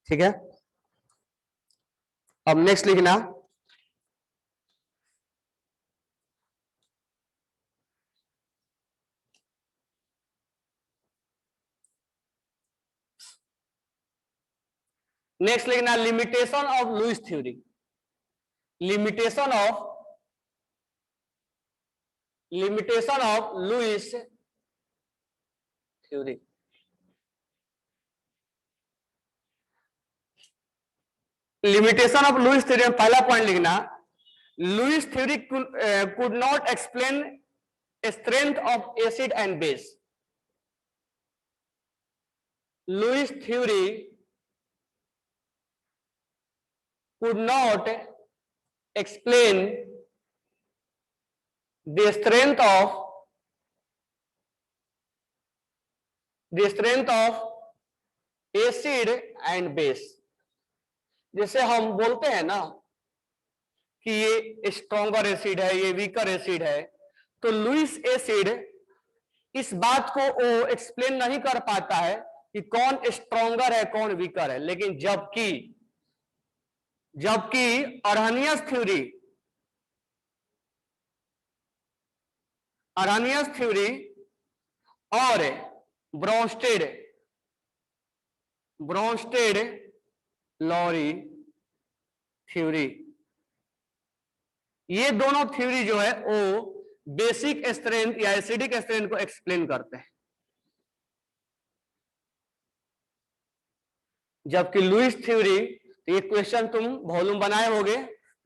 ठीक है, अब नेक्स्ट लिखना, नेक्स्ट लिखना limitation of Lewis theory. Limitation of Lewis theory. Limitation of Lewis theory में पहला पॉइंट लिखना, Lewis theory could not explain strength of acid and base. Lewis theory could not explain the strength of acid and base। जैसे हम बोलते हैं ना कि ये स्ट्रॉन्गर एसिड है, ये वीकर एसिड है, तो लुईस एसिड इस बात को वो एक्सप्लेन नहीं कर पाता है कि कौन स्ट्रॉन्गर है कौन वीकर है। लेकिन जबकि अर्हानियस थ्योरी और ब्रोंस्टेड लॉरी थ्योरी, ये दोनों थ्योरी जो है वो बेसिक स्ट्रेंथ या एसिडिक स्ट्रेंथ को एक्सप्लेन करते हैं। जबकि लुईस थ्योरी, तो ये क्वेश्चन तुम वॉल्यूम बनाए होगे,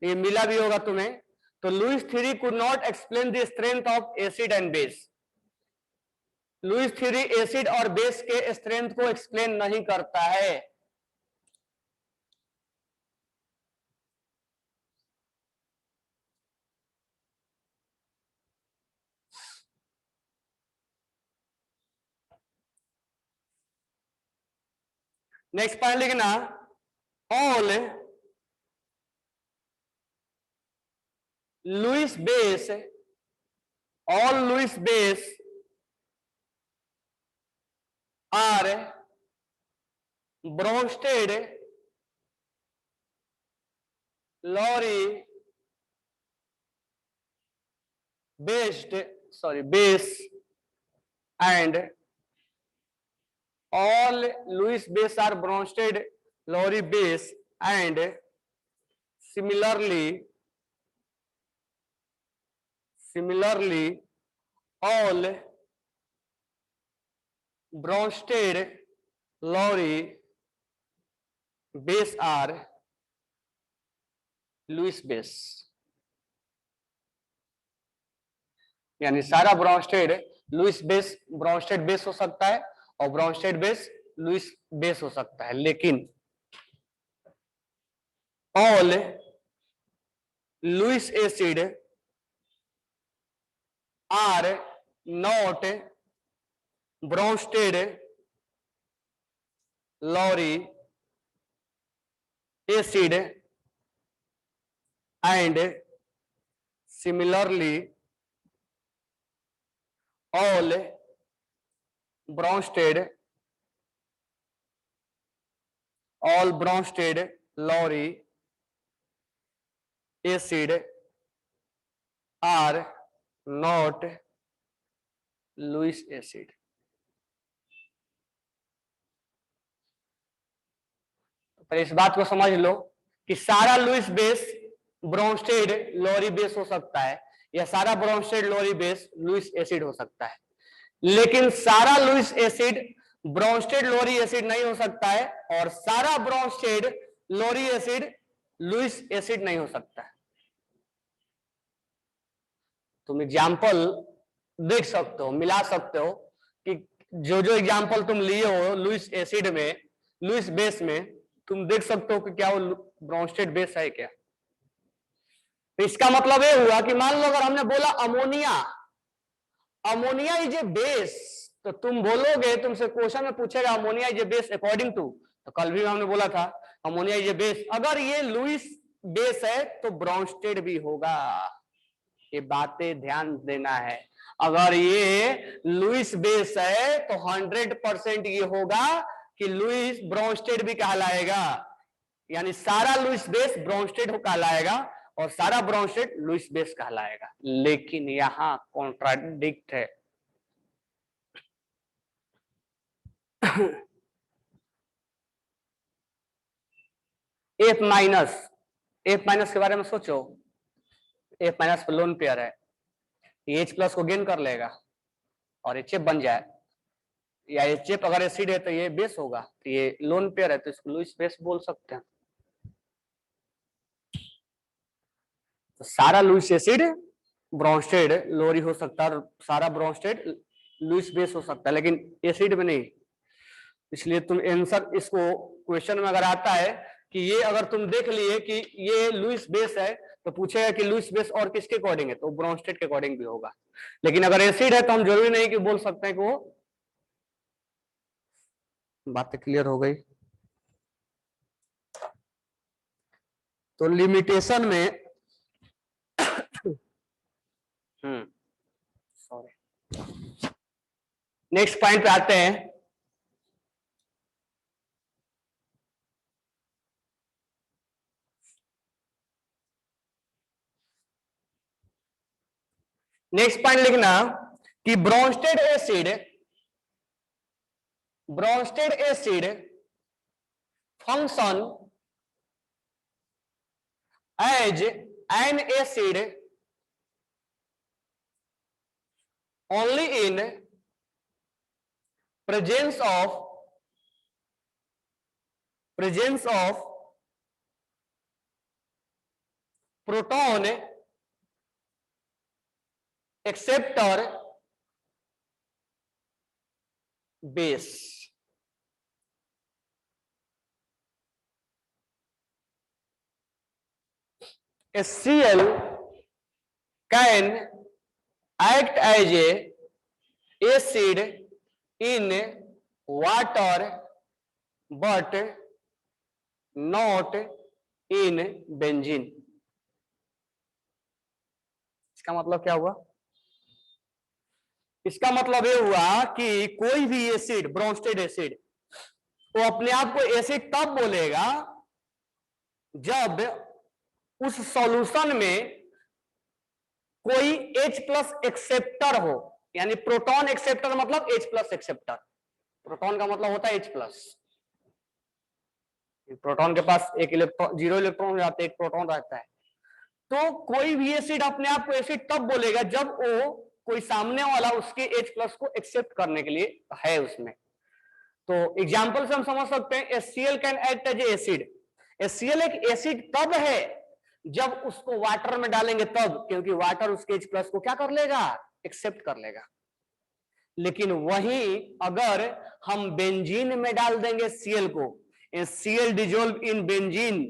ये मिला भी होगा तुम्हें। तो Lewis theory could not explain the strength of acid and base. Lewis theory acid और बेस के स्ट्रेंथ को एक्सप्लेन नहीं करता है। नेक्स्ट पॉइंट लिखना, all Lewis base are Bronsted Lowry base and all Lewis base are Bronsted Lowry base and similarly all Bronsted Lowry base are Lewis base. यानी सारा Bronsted Lewis base Bronsted base हो सकता है और Brønsted base Lewis base हो सकता है, लेकिन all Lewis acid are not Bronsted Lowry acid and similarly all Bronsted Lowry acid are not Lewis acid। पर इस बात को समझ लो कि सारा Lewis base Bronsted Lowry base हो सकता है, यह सारा Bronsted Lowry base Lewis acid हो सकता है, लेकिन सारा Lewis acid Bronsted Lowry acid नहीं हो सकता है, और सारा Bronsted Lowry acid Lewis acid नहीं हो सकता है। तुम एग्जाम्पल देख सकते हो, मिला सकते हो कि जो जो एग्जाम्पल तुम लिए हो लुईस एसिड में, लुईस बेस में, तुम देख सकते हो कि क्या वो ब्रोंस्टेड बेस है क्या। तो इसका मतलब ये हुआ कि मान लो अगर हमने बोला ammonia, ammonia is a base, तो तुम बोलोगे, तुमसे क्वेश्चन में पूछेगा ammonia is a base according to, तो कल भी हमने बोला था अमोनिया इज ए बेस, अगर ये लुईस बेस है तो ब्रोंस्टेड भी होगा। ये बातें ध्यान देना है, अगर ये लुईस बेस है तो 100% ये होगा कि लुईस ब्रोंस्टेड भी कहलाएगा, यानी सारा लुईस बेस ब्रोंस्टेड कहलाएगा और सारा ब्रोंस्टेड लुईस बेस कहलाएगा। लेकिन यहां कॉन्ट्राडिक्ट है। एफ माइनस के बारे में सोचो, एफ माइनस पे लोन पेयर है, ये एच प्लस को गेन कर लेगा और एच एफ बन जाए, या एच एफ अगर एसिड है तो ये बेस होगा, तो ये लोन पेयर है तो इसको लुईस बेस बोल सकते हैं। तो सारा लुईस एसिड ब्रोंस्टेड लोरी हो सकता है और सारा ब्रोंस्टेड लुईस बेस हो सकता है, लेकिन एसिड में नहीं। इसलिए तुम आंसर इसको क्वेश्चन में अगर आता है कि ये अगर तुम देख लिए कि ये लुईस बेस है तो पूछेगा कि लुईस बेस और किसके अकॉर्डिंग है, तो ब्रोंस्टेड के अकॉर्डिंग भी होगा। लेकिन अगर एसिड है तो हम जरूरी नहीं कि बोल सकते हैं कि वो। बातें क्लियर हो गई। तो लिमिटेशन में सॉरी, नेक्स्ट पॉइंट पे आते हैं। नेक्स्ट पॉइंट लिखना कि Bronsted acid function as an acid only in presence of proton acceptor base। HCl can act as a acid in water but not in benzene। इसका मतलब क्या हुआ? इसका मतलब ये हुआ कि कोई भी एसिड, ब्रोंस्टेड एसिड, वो अपने आप को एसिड तब बोलेगा जब उस सॉल्यूशन में कोई H प्लस एक्सेप्टर हो, यानी प्रोटॉन एक्सेप्टर मतलब H प्लस एक्सेप्टर। प्रोटॉन का मतलब होता है H प्लस। प्रोटॉन के पास एक इलेक्ट्रॉन, 0 इलेक्ट्रॉन हो जाते, एक प्रोटॉन रहता है। तो कोई भी एसिड अपने आप को एसिड तब बोलेगा जब वो कोई सामने वाला उसके H प्लस को एक्सेप्ट करने के लिए है उसमें। तो एग्जांपल से हम समझ सकते हैं HCl can act as acid. HCl एक एसिड तब है जब उसको वाटर में डालेंगे तब, क्योंकि वाटर उसके H प्लस को क्या कर लेगा, एक्सेप्ट कर लेगा। लेकिन वही अगर हम बेंजीन में डाल देंगे Cl को, Cl डिजोल्व इन बेंजीन,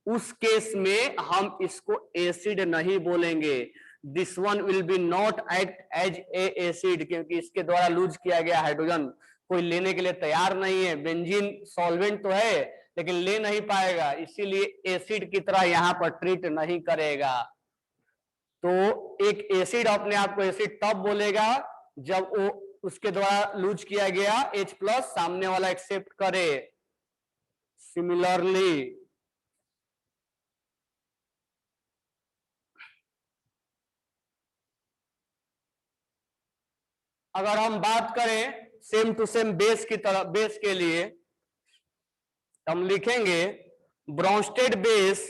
उस केस में हम इसको एसिड नहीं बोलेंगे। This one will be not act as a acid, क्योंकि इसके द्वारा लूज किया गया हाइड्रोजन कोई लेने के लिए तैयार नहीं है। बेंजीन सॉल्वेंट तो है लेकिन ले नहीं पाएगा, इसीलिए एसिड की तरह यहां पर ट्रीट नहीं करेगा। तो एक एसिड अपने आप को एसिड तब बोलेगा जब वो उसके द्वारा लूज किया गया H प्लस सामने वाला एक्सेप्ट करे। सिमिलरली अगर हम बात करें सेम टू सेम बेस की तरह, बेस के लिए हम लिखेंगे Bronsted base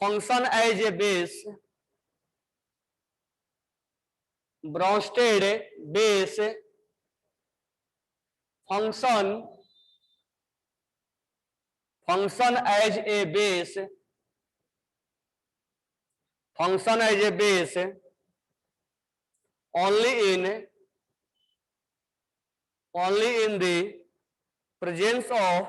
function as a base Bronsted base function as a base only in the presence of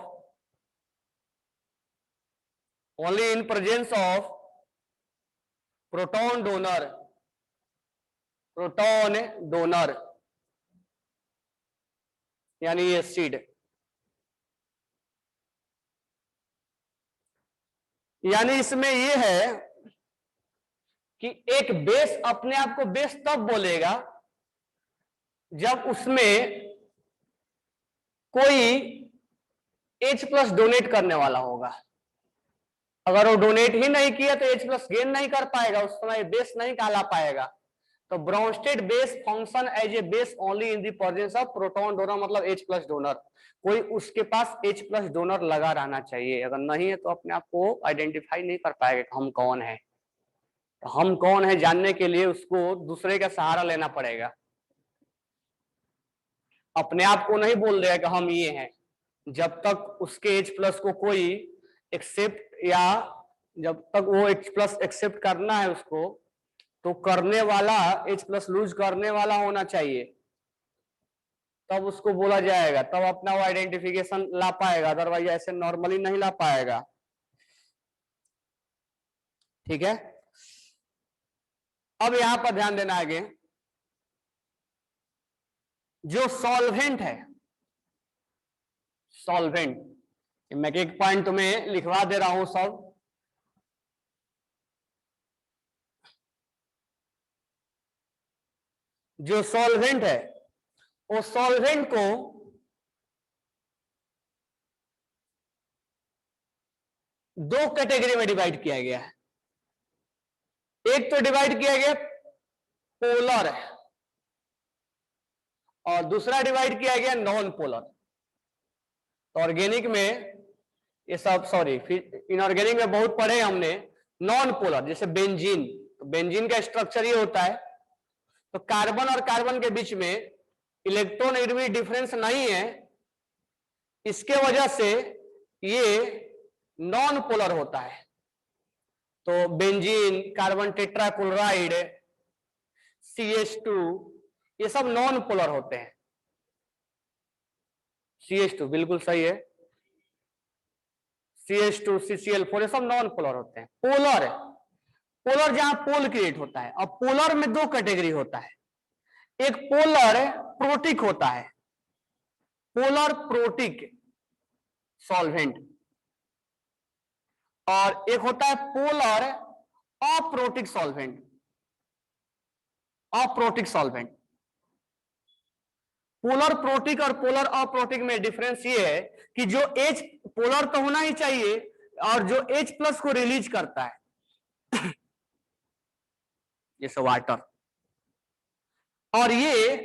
proton donor यानी ये सीड। यानी इसमें ये है कि एक बेस अपने आप को बेस तब बोलेगा जब उसमें कोई H+ डोनेट करने वाला होगा। अगर वो डोनेट ही नहीं किया तो H+ गेन नहीं कर पाएगा, उस समय बेस नहीं कहला पाएगा। तो Bronsted base function as a base only in the presence of proton donor, मतलब H+ डोनर। कोई उसके पास H+ डोनर लगा रहना चाहिए, अगर नहीं है तो अपने आप को आइडेंटिफाई नहीं कर पाएगा कि हम कौन है। तो हम कौन है जानने के लिए उसको दूसरे का सहारा लेना पड़ेगा, अपने आप को नहीं बोल देगा कि हम ये हैं। जब तक उसके H+ को कोई एक्सेप्ट, या जब तक वो H+ एक्सेप्ट करना है उसको, तो करने वाला H+ लूज करने वाला होना चाहिए, तब उसको बोला जाएगा, तब अपना वो आइडेंटिफिकेशन ला पाएगा, अदरवाइज ऐसे नॉर्मली नहीं ला पाएगा। ठीक है, अब यहां पर ध्यान देना आगे, जो सॉल्वेंट है, सॉल्वेंट, मैं एक पॉइंट तुम्हें लिखवा दे रहा हूं सब। जो सॉल्वेंट है वो सॉल्वेंट को दो कैटेगरी में डिवाइड किया गया है। एक तो डिवाइड किया गया पोलर है और दूसरा डिवाइड किया गया नॉन पोलर। तो ऑर्गेनिक में ये सब, सॉरी इनऑर्गेनिक में बहुत पढ़े हमने नॉन पोलर, जैसे बेंजीन। तो बेंजीन का स्ट्रक्चर ये होता है, तो कार्बन और कार्बन के बीच में इलेक्ट्रॉन डिफरेंस नहीं है, इसके वजह से ये नॉन पोलर होता है। तो बेंजीन, कार्बन टेट्राक्लोराइड, CH2, ये सब नॉन पोलर होते हैं। CH2 बिल्कुल सही है, CH2, CCl4 ये सब नॉन पोलर होते हैं। पोलर, पोलर जहां पोल क्रिएट होता है। अब पोलर में दो कैटेगरी होता है, एक पोलर प्रोटिक होता है, पोलर प्रोटिक सॉल्वेंट, और एक होता है polar aprotic solvent. Aprotic solvent, polar protic और पोलर अप्रोटिक में डिफरेंस ये है कि जो H पोलर तो होना ही चाहिए, और जो H+ को रिलीज करता है जैसे वाटर, और ये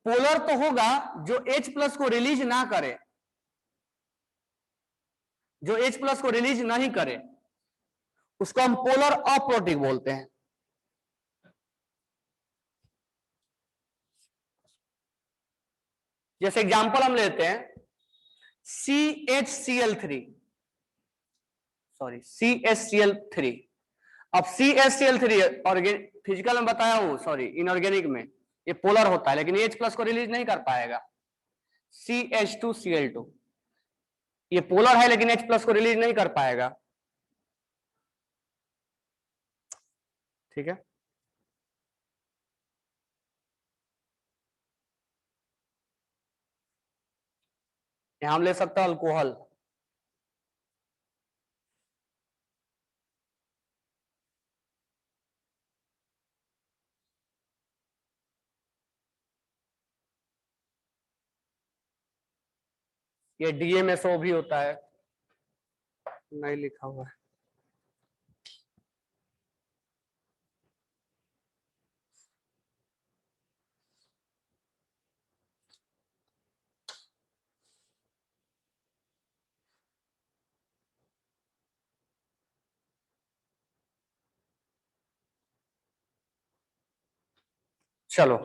पोलर तो होगा जो H+ को रिलीज ना करे, जो H+ को रिलीज नहीं करे उसको हम पोलर अप्रोटिक बोलते हैं। जैसे एग्जांपल हम लेते हैं CHCl3, सॉरी CHCl3। अब CHCl3 फिजिकल में बताया हूं, सॉरी इनऑर्गेनिक में ये पोलर होता है, लेकिन H+ को रिलीज नहीं कर पाएगा। CH2Cl2 ये पोलर है लेकिन H+ को रिलीज नहीं कर पाएगा। ठीक है, यहां हम ले सकते हैं अल्कोहल। ये DMSO भी होता है, नहीं लिखा हुआ है। चलो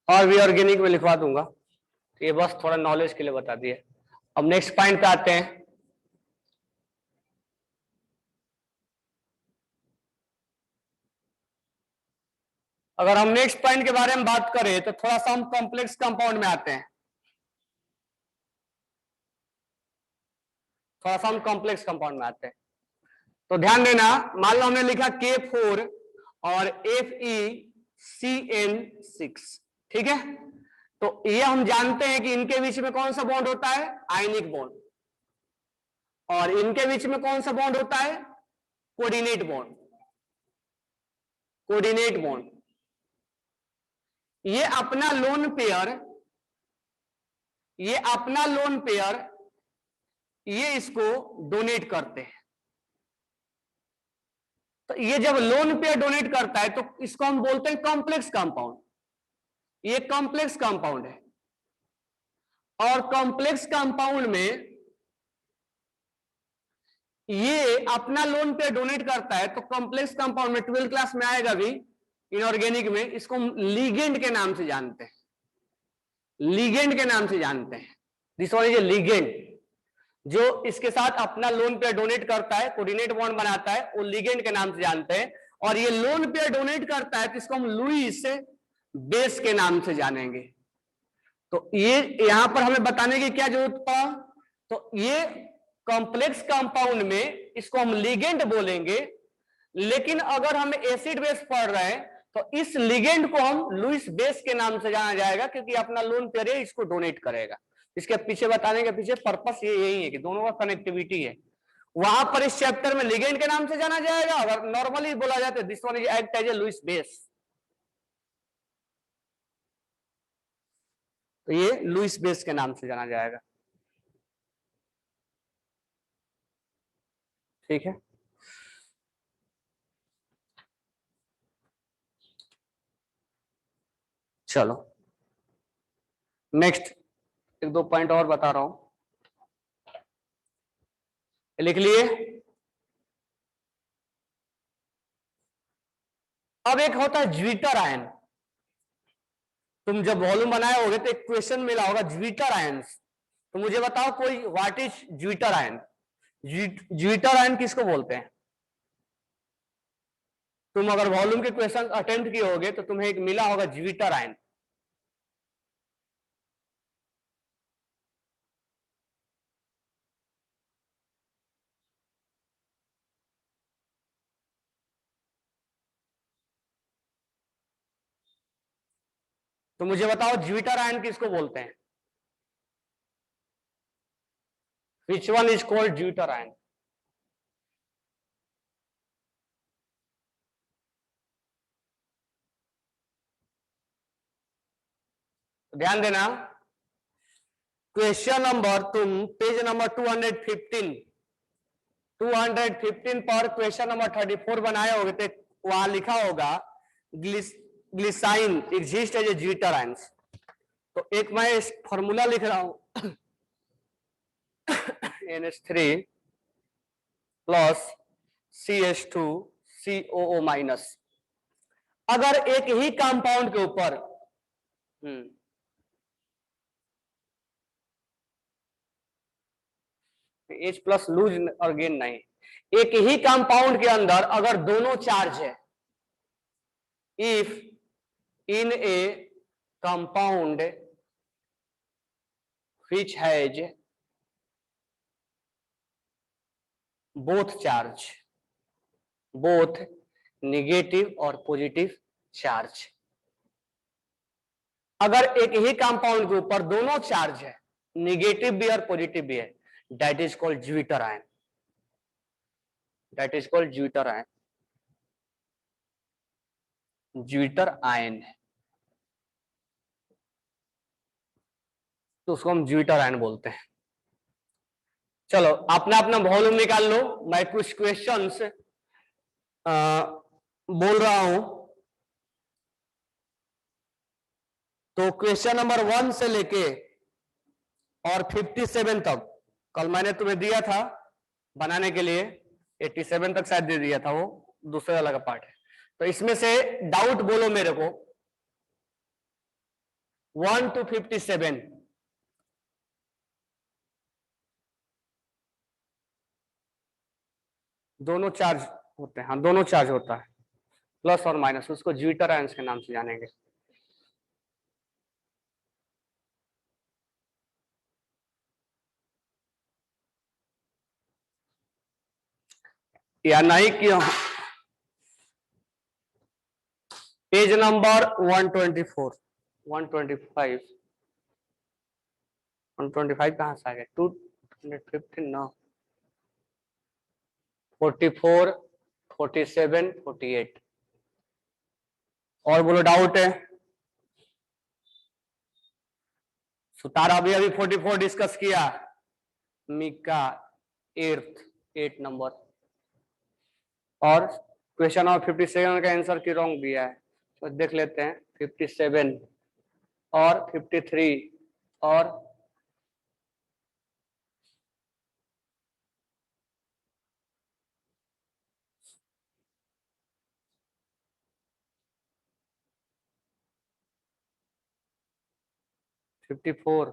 और भी ऑर्गेनिक में लिखवा दूंगा, ये बस थोड़ा नॉलेज के लिए बता दिए। अब नेक्स्ट पॉइंट पे आते हैं। अगर हम नेक्स्ट पॉइंट के बारे में बात करें तो थोड़ा सा हम कॉम्प्लेक्स कंपाउंड में आते हैं, थोड़ा सा हम कॉम्प्लेक्स कंपाउंड में आते हैं। तो ध्यान देना, मान लो हमने लिखा K4 और FeCN6, ठीक है। तो ये हम जानते हैं कि इनके बीच में कौन सा बॉन्ड होता है, आयनिक बॉन्ड, और इनके बीच में कौन सा बॉन्ड होता है, कोऑर्डिनेट बॉन्ड, कोऑर्डिनेट बॉन्ड। ये अपना लोन पेयर, ये अपना लोन पेयर ये इसको डोनेट करते हैं। तो ये जब लोन पेयर डोनेट करता है तो इसको हम बोलते हैं कॉम्प्लेक्स कंपाउंड। ये कॉम्प्लेक्स कंपाउंड है, और कॉम्प्लेक्स कंपाउंड में ये अपना लोन पेयर डोनेट करता है। तो कॉम्प्लेक्स कंपाउंड में 12th क्लास में आएगा भी इनऑर्गेनिक में, इसको हम लीगेंड के नाम से जानते हैं, लीगेंड के नाम से जानते हैं। This one is A ligand, जो इसके साथ अपना लोन पेयर डोनेट करता है, कोऑर्डिनेट बॉन्ड बनाता है, वो लीगेंड के नाम से जानते हैं। और ये लोन पेयर डोनेट करता है तो इसको हम लुईस बेस के नाम से जानेंगे। तो ये यहां पर हमें बताने की क्या जरूरत पड़ा, तो ये कॉम्प्लेक्स कंपाउंड में इसको हम लीगेंड बोलेंगे, लेकिन अगर हम एसिड बेस पढ़ रहे हैं तो इस लिगेंड को हम लुईस बेस के नाम से जाना जाएगा, क्योंकि अपना लोन पेयर इसको डोनेट करेगा। इसके पीछे बताने के पीछे पर्पस ये यही है कि दोनों का कनेक्टिविटी है। वहां पर इस चैप्टर में लिगेंड के नाम से जाना जाएगा, अगर नॉर्मली बोला जाए तो this one is act as a Lewis base. तो ये लुईस बेस के नाम से जाना जाएगा, ठीक है। चलो नेक्स्ट एक दो पॉइंट और बता रहा हूं, लिख लिए। अब एक होता है ज्विटर आयन। तुम जब वॉल्यूम बनाए होगे तो एक क्वेश्चन मिला होगा ज्विटर आयंस। तो मुझे बताओ कोई, what is zwitter ion? Zwitter ion किसको बोलते हैं? तुम अगर वॉल्यूम के क्वेश्चन अटेम्प्ट किए होगे तो तुम्हें एक मिला होगा ज्विटर आयन। तो मुझे बताओ ज्विटर आयन किसको बोलते हैं? विच one is called zwitter ion? ध्यान देना, क्वेश्चन नंबर तुम पेज नंबर 215 पर क्वेश्चन नंबर 34 बनाए होगे तो वहां लिखा होगा glycine exist as a zwitter ions. तो एक मैं फॉर्मूला लिख रहा हूं NH3 plus CH2 COO minus. अगर एक ही कंपाउंड के ऊपर H प्लस लूज और गेन नहीं, एक ही कंपाउंड के अंदर अगर दोनों चार्ज है, if in A compound which has both charge, both negative और पॉजिटिव चार्ज, अगर एक ही कंपाउंड के ऊपर दोनों चार्ज है, नेगेटिव भी और पॉजिटिव भी है, that is called zwitter ion, that is called zwitter ion, zwitter ion है, तो उसको हम ज्विटर आयन बोलते हैं। चलो अपना अपना वॉल्यूम निकाल लो, मैं कुछ क्वेश्चंस बोल रहा हूं। तो क्वेश्चन नंबर 1 से लेके और 57 तक कल मैंने तुम्हें दिया था बनाने के लिए, 87 तक शायद दे दिया था, वो दूसरा अलग पार्ट है। तो इसमें से डाउट बोलो मेरे को, 1 to 57, दोनों चार्ज होते हैं। हाँ, दोनों चार्ज होता है, प्लस और माइनस। उसको ज्विटर आयंस के नाम से जानेंगे। या नहीं क्यों? पेज नंबर 124, 125, 125 कहां से आ गया? 215 ना, 44, 47, 48। और बोलो डाउट है? सुतार अभी 44 डिस्कस किया, मिका 8 नंबर। और क्वेश्चन नंबर 57 का आंसर की रॉन्ग दिया है, तो देख लेते हैं। 57 और 53 और 54।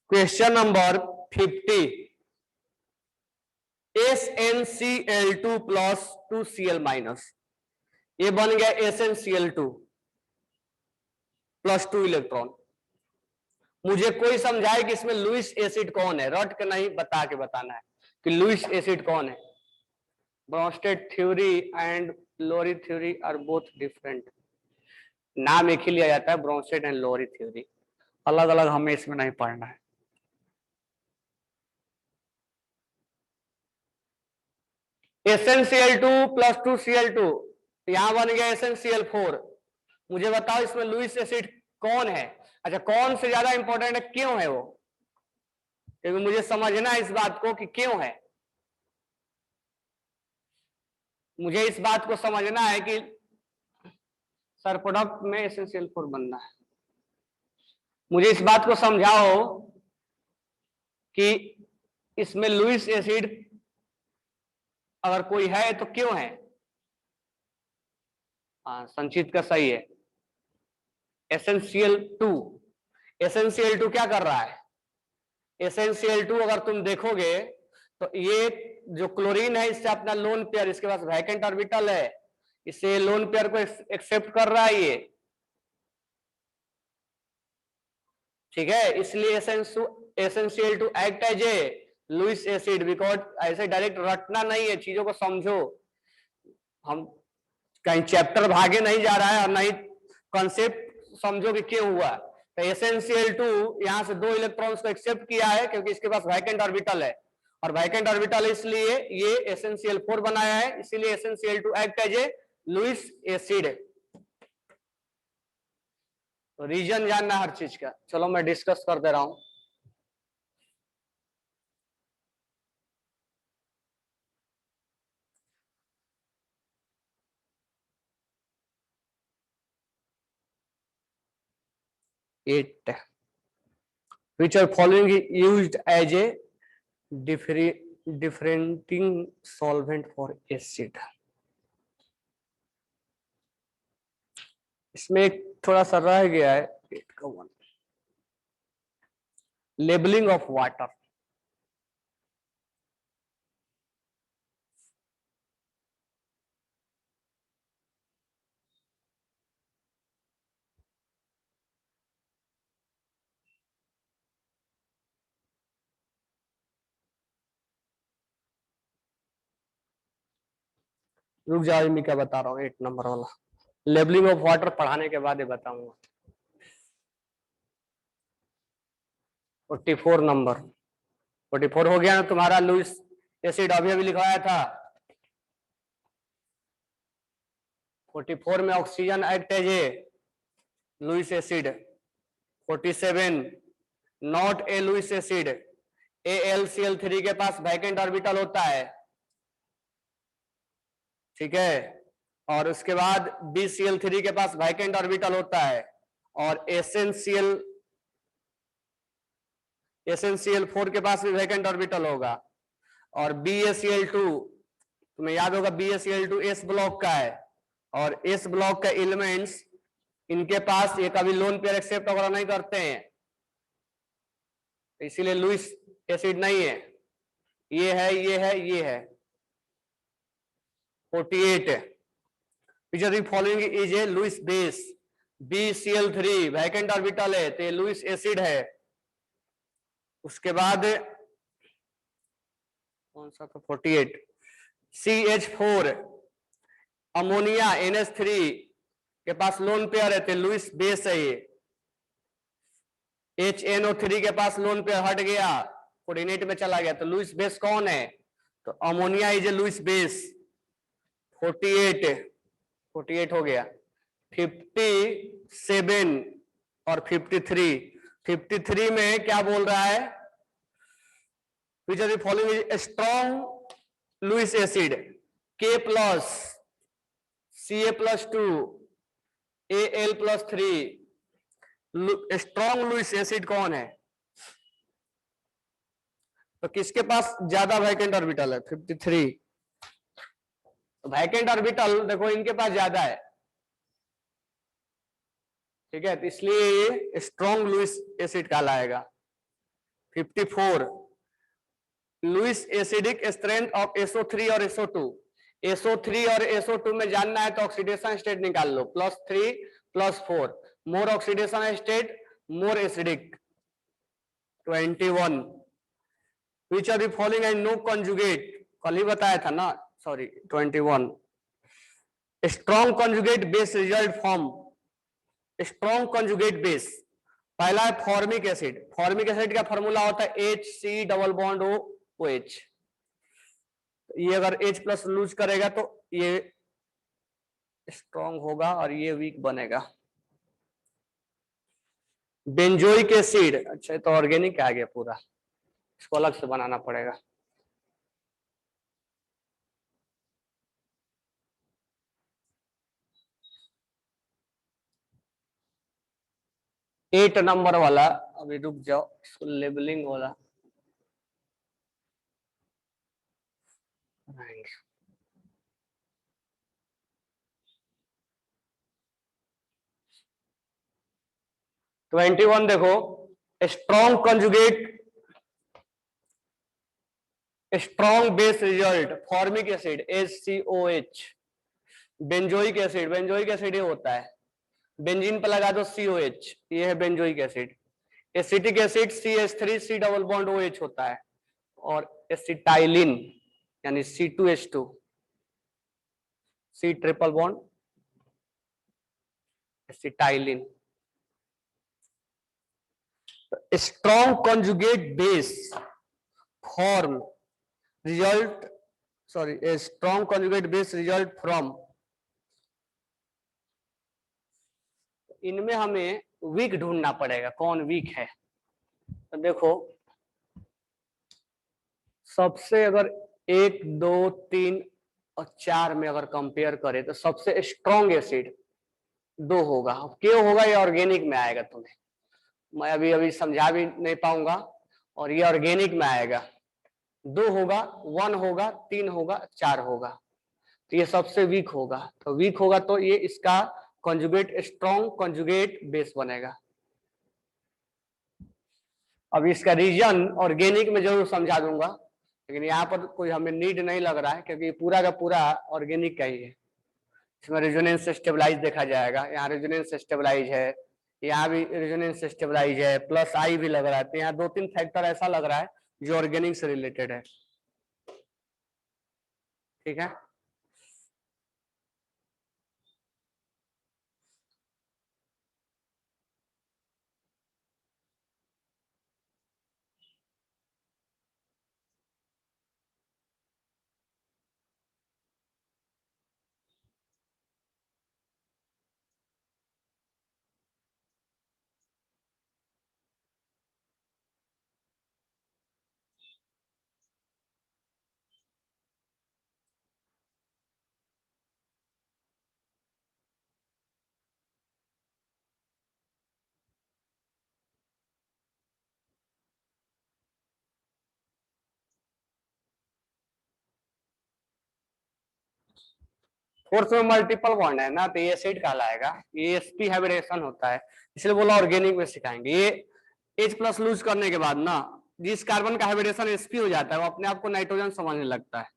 Question number 50, SnCl2 plus 2Cl minus, ये बन गया SnCl2 प्लस 2 इलेक्ट्रॉन। मुझे कोई समझाए कि इसमें लुईस एसिड कौन है, रट के नहीं, बता के बताना है कि लुईस एसिड कौन है। Bronsted theory and Lowry theory are both different. नाम एक ही लिया जाता है, ब्रोंस्टेड एंड लोरी थ्योरी, अलग अलग हमें इसमें नहीं पढ़ना है। SnCl2 प्लस 2Cl2, यहां बन गया SnCl4। मुझे बताओ इसमें लुईस एसिड कौन है? अच्छा, कौन से ज्यादा इंपॉर्टेंट है, क्यों है वो? क्योंकि मुझे समझना है इस बात को कि क्यों है। मुझे इस बात को समझना है कि सर प्रोडक्ट में SnCl4 बनना है। मुझे इस बात को समझाओ कि इसमें लुईस एसिड अगर कोई है तो क्यों है? हाँ, संचित का सही है। SnCl2, SnCl2 क्या कर रहा है? SnCl2 अगर तुम देखोगे तो ये जो क्लोरीन है, इससे अपना लोन पेयर, इसके पास वैकेंट ऑर्बिटल है, इससे लोन पेयर को एक्सेप्ट कर रहा है ये, ठीक है। इसलिए SnCl2 act as a Lewis acid, because ऐसे डायरेक्ट रटना नहीं है, चीजों को समझो। हम कहीं चैप्टर भागे नहीं जा रहा है और नहीं कॉन्सेप्ट समझो कि क्यों हुआ। तो SnCl2 यहां से 2 इलेक्ट्रॉन्स को एक्सेप्ट किया है क्योंकि इसके पास वैकेंट ऑर्बिटल है, और वैकेंट ऑर्बिटल इसलिए ये SnCl4 बनाया है, इसीलिए SnCl2 act as a Lewis acid. तो रीजन जानना हर चीज का, चलो मैं डिस्कस कर दे रहा हूं। It which are following used as a differentiating solvent for acid। इसमें एक थोड़ा सा रह गया है, लेबलिंग ऑफ वाटर। रुक जाओ, मैं क्या बता रहा हूँ, 8 नंबर वाला लेबलिंग ऑफ वाटर पढ़ाने के बाद ही बताऊंगा। 44 नंबर, 44 हो गया ना तुम्हारा। लुईस एसिड अभी अभी लिखवाया था। 44 में oxygen act as a Lewis acid. 47 not a Lewis acid, AlCl3 के पास वैकेंट ऑर्बिटल होता है, ठीक है, और उसके बाद BCl3 के पास वैकेंट ऑर्बिटल होता है, और SnCl4 के पास भी वैकेंट ऑर्बिटल होगा, और BaCl2 तुम्हें याद होगा BaCl2 S ब्लॉक का है, और S ब्लॉक का एलिमेंट्स इनके पास ये कभी लोन पेयर एक्सेप्ट वगैरह नहीं करते हैं, इसीलिए लुईस एसिड नहीं है। ये है, ये है, ये है 48 है। which of the following is a Lewis base? BCl3 vacant orbital है तो ये लुईस एसिड है। उसके बाद कौन सा था 48 CH4 अमोनिया NH3 के पास लोन पेयर है तो लुईस बेस है ये। HNO3 के पास लोन पेयर हट गया, कोऑर्डिनेट में चला गया, तो लुईस बेस कौन है? तो ammonia is a Lewis base. 48 हो गया। 57 और 53 में क्या बोल रहा है? Which are the following is strong Lewis acid? K plus Ca+2 Al+3 strong Lewis acid कौन है? तो किसके पास ज्यादा वैकेंट ऑर्बिटल है? 53। वैकेंट ऑर्बिटल देखो इनके पास ज्यादा है, ठीक है, तो इसलिए ये स्ट्रॉन्ग लुईस एसिड कहलाएगा। 54 Lewis acidic strength of SO3 और SO2। SO3 और SO2 में जानना है तो ऑक्सीडेशन स्टेट निकाल लो, +3 +4, more oxidation state more acidic. 21 which are the following and no conjugate, कल ही बताया था ना, sorry 21 strong conjugate base result form. Strong conjugate base पहला है फॉर्मिक एसिड। फॉर्मिक एसिड का फॉर्मूला होता है HC डबल बॉन्ड OH। ये अगर H प्लस लूज करेगा तो ये स्ट्रॉन्ग होगा और ये वीक बनेगा। बेंजोइक एसिड, अच्छा तो ऑर्गेनिक आ गया पूरा, इसको अलग से बनाना पड़ेगा। एट नंबर वाला, अभी रुक जाओ, इसको लेबलिंग वाला 21 देखो, strong conjugate strong base result formic acid HCOH। Benzoic acid ये होता है, बेंजीन पर लगा दो COH, ये है benzoic acid. Acetic acid CH3 C double bond OH होता है, और एसिटाइलिन यानी C2H2 C triple bond acetylene. Strong conjugate base form result, sorry strong conjugate base result from, इनमें हमें वीक ढूंढना पड़ेगा, कौन वीक है। तो देखो सबसे अगर 1 2 3 और 4 में अगर कंपेयर करें तो सबसे स्ट्रॉन्ग एसिड 2 होगा। अब क्यों होगा? ये ऑर्गेनिक में आएगा, तुम्हें मैं अभी अभी समझा भी नहीं पाऊंगा, और ये ऑर्गेनिक में आएगा। 2 होगा, 1 होगा, 3 होगा, 4 होगा, तो ये सबसे वीक होगा। तो वीक होगा तो ये इसका कंजुगेट स्ट्रॉन्ग कंजुगेट बेस बनेगा। अब इसका रीजन ऑर्गेनिक में जरूर समझा दूंगा, लेकिन यहाँ पर कोई हमें नीड नहीं लग रहा है, क्योंकि पूरा का पूरा ऑर्गेनिक का ही है। इसमें रेजोनेंस स्टेबलाइज देखा जाएगा, यहाँ रेजोनेंस स्टेबलाइज है, यहाँ भी रेजोनेंस स्टेबलाइज है, प्लस आई भी लग रहा है, तो यहाँ 2-3 फैक्टर ऐसा लग रहा है जो ऑर्गेनिक से रिलेटेड है, ठीक है। फोर्स में मल्टीपल बॉन्ड है ना, तो ये एसिड कहलाएगा, ये sp हाइब्रिडेशन होता है, इसलिए बोला ऑर्गेनिक में सिखाएंगे। ये H+ लूज करने के बाद ना जिस कार्बन का हाइब्रिडेशन sp हो जाता है वो अपने आप को नाइट्रोजन समझने लगता है,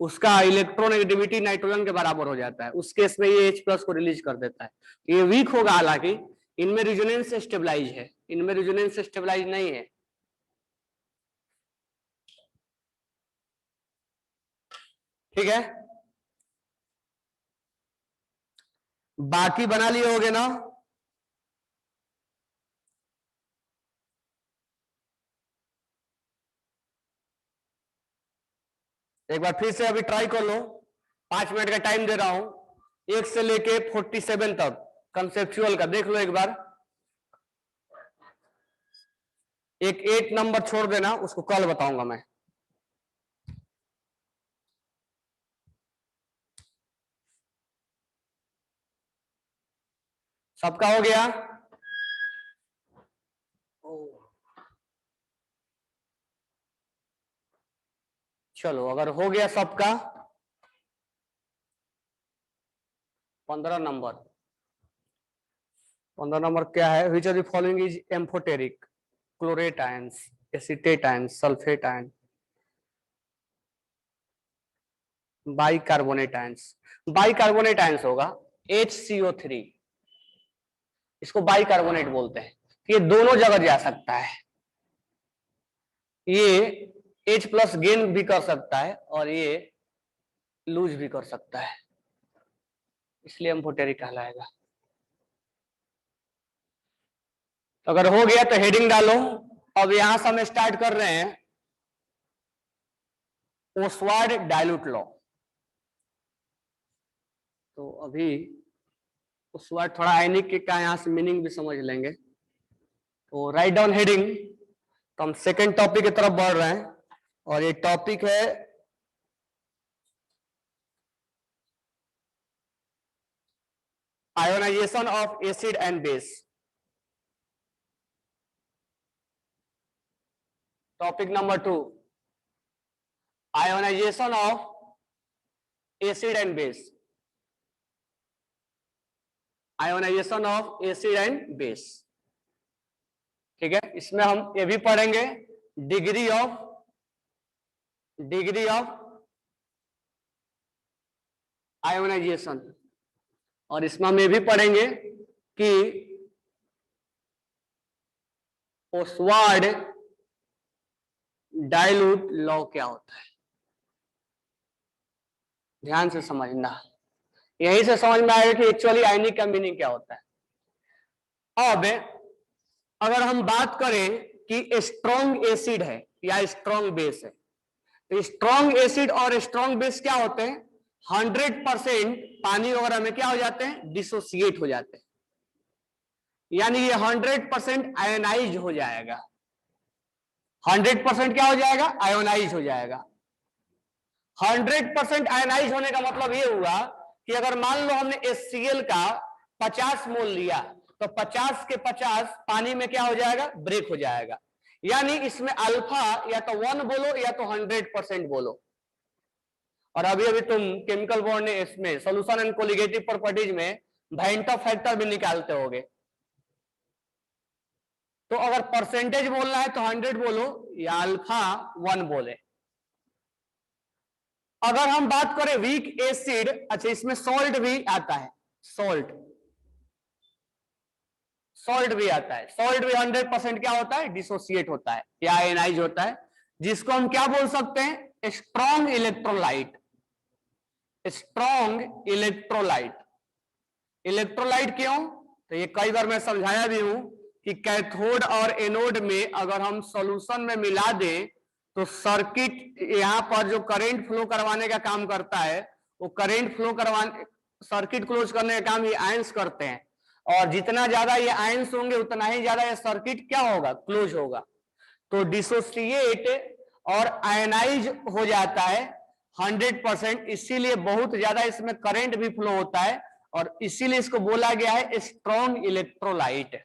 उसका इलेक्ट्रोनेगेटिविटी नाइट्रोजन के बराबर हो जाता है, उस केस में ये H+ को रिलीज कर देता है। ये वीक होगा, हालांकि इनमें रेजोनेंस स्टेबलाइज है, इनमें रेजोनेंस स्टेबलाइज नहीं है। ठीक है, बाकी बना लिए होगे ना। एक बार फिर से अभी ट्राई कर लो, 5 मिनट का टाइम दे रहा हूं, 1 से लेके 47 तक कंसेप्चुअल का देख लो एक बार। एक 8 नंबर छोड़ देना, उसको कल बताऊंगा मैं। सबका हो गया? चलो, अगर हो गया सबका, 15 नंबर। 15 नंबर क्या है? Which of the following is amphoteric? Chlorate ions, acetate ions, sulphate ions, bicarbonate ions. Bicarbonate ions होगा HCO3, इसको बाइकार्बोनेट बोलते हैं। ये दोनों जगह जा सकता है, ये H+ गेन भी कर सकता है और ये लूज भी कर सकता है, इसलिए एम्फोटेरिक कहलाएगा। अगर हो गया तो हेडिंग डालो। अब यहां से हम स्टार्ट कर रहे हैं ओस्वार्ड डायलूट लॉ। तो अभी ओस्वार्ड थोड़ा आयनिक का यहां से मीनिंग भी समझ लेंगे। तो राइट डाउन हेडिंग। तो हम सेकेंड टॉपिक की तरफ बढ़ रहे हैं और ये टॉपिक है ionization of acid and base. Topic number 2, ionization of acid and base. Ionization of acid and base. ठीक है, इसमें हम ये भी पढ़ेंगे डिग्री ऑफ आयोनाइजेशन, और इसमें हम ये भी पढ़ेंगे कि ओस्वार्ड डाइल्यूट लॉ क्या होता है। ध्यान से समझना, यहीं से समझ में आएगा कि एक्चुअली आयनिक का मीनिंग क्या होता है। अब अगर हम बात करें कि स्ट्रॉन्ग एसिड है या स्ट्रॉन्ग बेस है, तो स्ट्रॉन्ग एसिड और स्ट्रॉन्ग बेस क्या होते हैं? 100% पानी वगैरह में क्या हो जाते हैं? डिसोसिएट हो जाते हैं, यानी ये 100% आयोनाइज हो जाएगा। 100% क्या हो जाएगा? आयोनाइज हो जाएगा। 100% आयोनाइज होने का मतलब ये हुआ कि अगर मान लो हमने HCl का 50 मोल लिया, तो 50 के 50 पानी में क्या हो जाएगा? ब्रेक हो जाएगा। यानी इसमें अल्फा या तो 1 बोलो या तो 100% बोलो। और अभी अभी तुम केमिकल बॉन्ड ने इसमें सोल्यूशन एंड कोलिगेटिव प्रॉपर्टीज में वाइंटॉप फैक्टर भी निकालते होगे। तो अगर परसेंटेज बोलना है तो 100 बोलो या अल्फा 1 बोले। अगर हम बात करें वीक एसिड, अच्छा इसमें सॉल्ट भी आता है, सॉल्ट भी आता है। सॉल्ट भी 100% क्या होता है? डिसोसिएट होता है या आयनाइज होता है, जिसको हम क्या बोल सकते हैं? Strong electrolyte. Strong electrolyte. Electrolyte क्यों? तो ये कई बार मैं समझाया भी हूं कि कैथोड और एनोड में अगर हम सॉल्यूशन में मिला दें तो सर्किट, यहां पर जो करंट फ्लो करवाने का काम करता है, वो करंट फ्लो करवाने, सर्किट क्लोज करने का काम ये आयंस करते हैं, और जितना ज्यादा ये आयंस होंगे उतना ही ज्यादा ये सर्किट क्या होगा? क्लोज होगा। तो डिसोसिएट और आयनाइज हो जाता है 100%, इसीलिए बहुत ज्यादा इसमें करंट भी फ्लो होता है, और इसीलिए इसको बोला गया है स्ट्रॉन्ग इलेक्ट्रोलाइट।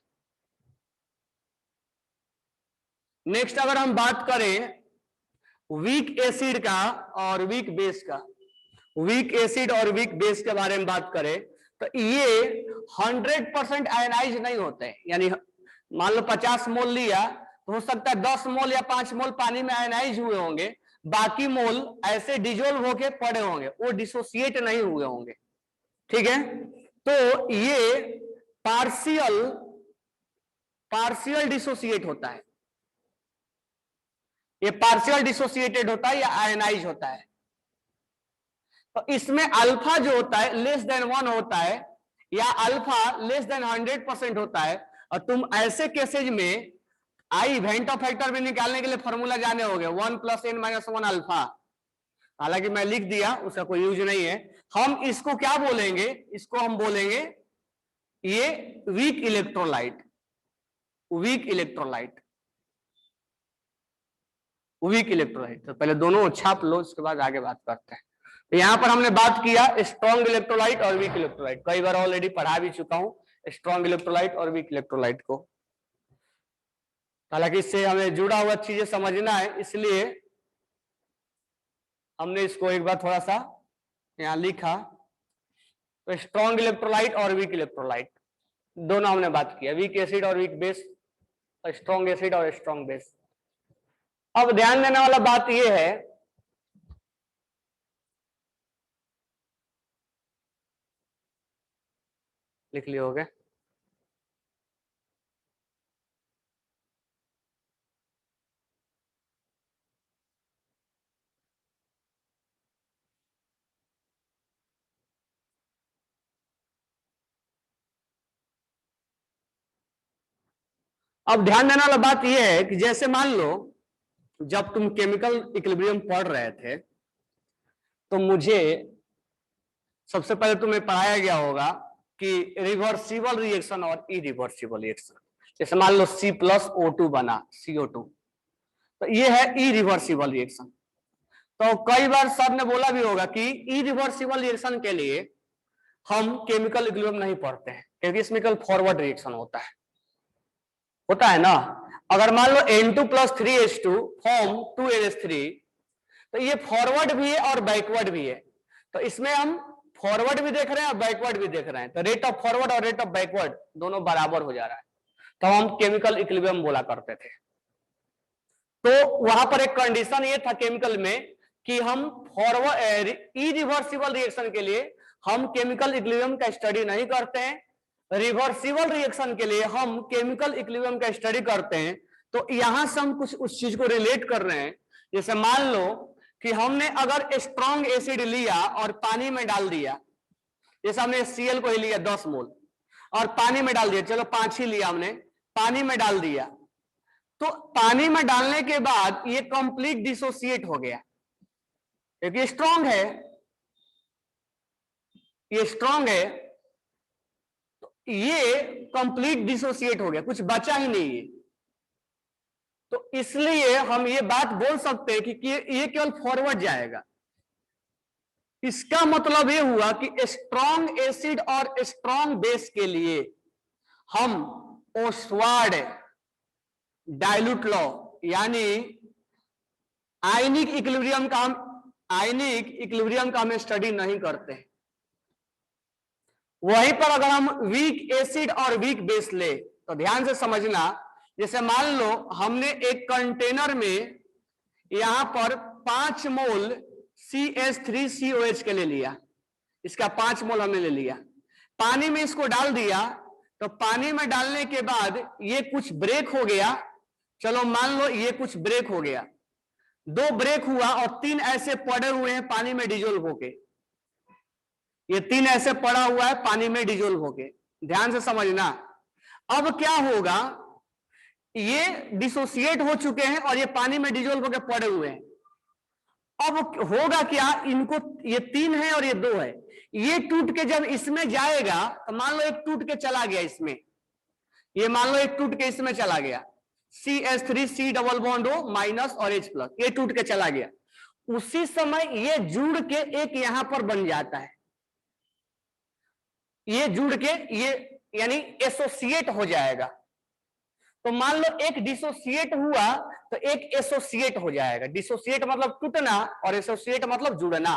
नेक्स्ट अगर हम बात करें वीक एसिड का और वीक बेस का, वीक एसिड और वीक बेस के बारे में बात करें तो ये 100% आयनाइज नहीं होते, यानी मान लो 50 मोल लिया तो हो सकता है 10 मोल या 5 मोल पानी में आयनाइज हुए होंगे, बाकी मोल ऐसे डिजोल्व होके पड़े होंगे, वो डिसोसिएट नहीं हुए होंगे। ठीक है, तो ये पार्शियल डिसोसिएट होता है, ये पार्शियल डिसोसिएटेड होता है या आयनाइज होता है। तो इसमें अल्फा जो होता है लेस देन 1 होता है या अल्फा लेस देन 100% होता है। और तुम ऐसे केसेज में आई वेंटो फैक्टर भी निकालने के लिए फॉर्मूला जाने होगे 1 + n - 1 अल्फा, हालांकि मैं लिख दिया, उसका कोई यूज नहीं है। हम इसको क्या बोलेंगे, इसको हम बोलेंगे ये weak electrolyte, weak electrolyte, weak electrolyte. तो पहले दोनों छाप लो, उसके बाद आगे बात करते हैं। तो यहां पर हमने बात किया स्ट्रॉन्ग इलेक्ट्रोलाइट और वीक इलेक्ट्रोलाइट, कई बार ऑलरेडी पढ़ा भी चुका हूं स्ट्रॉन्ग इलेक्ट्रोलाइट और वीक इलेक्ट्रोलाइट को। हालांकि इससे हमें जुड़ा हुआ चीजें समझना है, इसलिए हमने इसको एक बार थोड़ा सा यहां लिखा। तो स्ट्रॉन्ग इलेक्ट्रोलाइट और वीक इलेक्ट्रोलाइट दोनों हमने बात किया, वीक एसिड और वीक बेस, स्ट्रॉन्ग एसिड और स्ट्रॉन्ग बेस। अब ध्यान देने वाला बात यह है, लिख लिए होगे, अब ध्यान देने वाला बात यह है कि जैसे मान लो जब तुम केमिकल इक्विलिब्रियम पढ़ रहे थे तो मुझे सबसे पहले तुम्हें पढ़ाया गया होगा कि रिवर्सिबल रिएक्शन और इरिवर्सिबल रिएक्शन। जैसे मान लो C+O2 बना CO2, तो ये है इरिवर्सिबल रिएक्शन। तो कई बार सर ने बोला भी होगा कि इरिवर्सिबल रिएक्शन के लिए हम केमिकल इक्विलिब्रियम नहीं पढ़ते हैं, क्योंकि इसमें केवल फॉरवर्ड रिएक्शन होता है ना। अगर मान लो N2 + 3H2 फॉर्म 2NH3, तो ये फॉरवर्ड भी है और बैकवर्ड भी है। तो इसमें हम फॉरवर्ड भी देख रहे हैं और बैकवर्ड भी देख रहे हैं, तो रेट ऑफ फॉरवर्ड और रेट ऑफ बैकवर्ड दोनों बराबर हो जा रहा है, तो हम केमिकल इक्विलिब्रियम बोला करते थे। तो वहां पर एक कंडीशन ये था केमिकल में कि हम फॉरवर्ड इरिवर्सिबल रिएक्शन के लिए हम केमिकल इक्विलिब्रियम का स्टडी नहीं करते हैं, रिवर्सिबल रिएक्शन के लिए हम केमिकल इक्विलिब्रियम का स्टडी करते हैं। तो यहां से हम कुछ उस चीज को रिलेट कर रहे हैं। जैसे मान लो कि हमने अगर स्ट्रॉन्ग एसिड लिया और पानी में डाल दिया, जैसे हमने Cl को ही लिया 10 मोल और पानी में डाल दिया, चलो 5 ही लिया हमने, पानी में डाल दिया, तो पानी में डालने के बाद ये कंप्लीट डिसोसिएट हो गया, क्योंकि स्ट्रॉन्ग है, ये स्ट्रॉन्ग है, तो ये कंप्लीट डिसोसिएट हो गया, कुछ बचा ही नहीं है। तो इसलिए हम ये बात बोल सकते हैं कि ये केवल फॉरवर्ड जाएगा। इसका मतलब ये हुआ कि स्ट्रॉन्ग एसिड और स्ट्रॉन्ग बेस के लिए हम ओस्वार्ड डाइल्यूट लॉ यानी आयनिक इक्विलिब्रियम का हम स्टडी नहीं करते हैं। वहीं पर अगर हम वीक एसिड और वीक बेस ले तो ध्यान से समझना, जैसे मान लो हमने एक कंटेनर में यहां पर 5 मोल CH3COH के ले लिया, इसका 5 मोल हमने ले लिया, पानी में इसको डाल दिया, तो पानी में डालने के बाद ये कुछ ब्रेक हो गया, चलो मान लो ये कुछ ब्रेक हो गया, 2 ब्रेक हुआ और 3 ऐसे पड़े हुए हैं पानी में डिजोल्व होके, ये 3 ऐसे पड़ा हुआ है पानी में डिजोल्व होके, ध्यान से समझना। अब क्या होगा, ये डिसोसिएट हो चुके हैं और ये पानी में डिजोल्व होके पड़े हुए हैं। अब होगा क्या, इनको ये 3 है और ये 2 है, ये टूट के जब इसमें जाएगा तो मान लो एक टूट के चला गया इसमें, ये मान लो एक टूट के इसमें चला गया, CH3C double bond O minus और H+, ये टूट के चला गया, उसी समय ये जुड़ के एक यहां पर बन जाता है, ये जुड़ के ये यानी एसोसिएट हो जाएगा। तो मान लो एक डिसोसिएट हुआ तो एक एसोसिएट हो जाएगा, डिसोसिएट मतलब टूटना और एसोसिएट मतलब जुड़ना।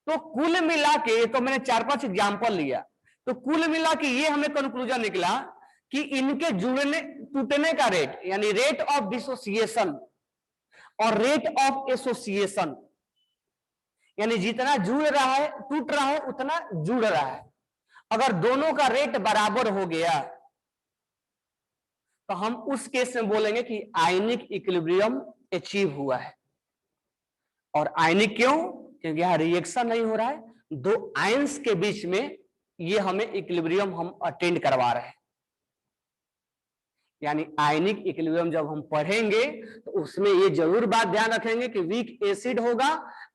तो कुल मिला के, तो मैंने 4-5 एग्जाम्पल लिया, तो कुल मिला के ये हमें कंक्लूजन निकला कि इनके जुड़ने टूटने का रेट यानी रेट ऑफ डिसोसिएशन और रेट ऑफ एसोसिएशन, यानी जितना जुड़ रहा है टूट रहा है उतना जुड़ रहा है, अगर दोनों का रेट बराबर हो गया तो हम उस केस में बोलेंगे कि आयनिक इक्विलिब्रियम अचीव हुआ है। और आयनिक क्यों? क्योंकि यहां रिएक्शन नहीं हो रहा है, दो आयंस के बीच में ये हमें इक्विलिब्रियम हम अटेंड करवा रहे हैं। यानी आयनिक इक्विलिब्रियम जब हम पढ़ेंगे तो उसमें ये जरूर बात ध्यान रखेंगे कि वीक एसिड होगा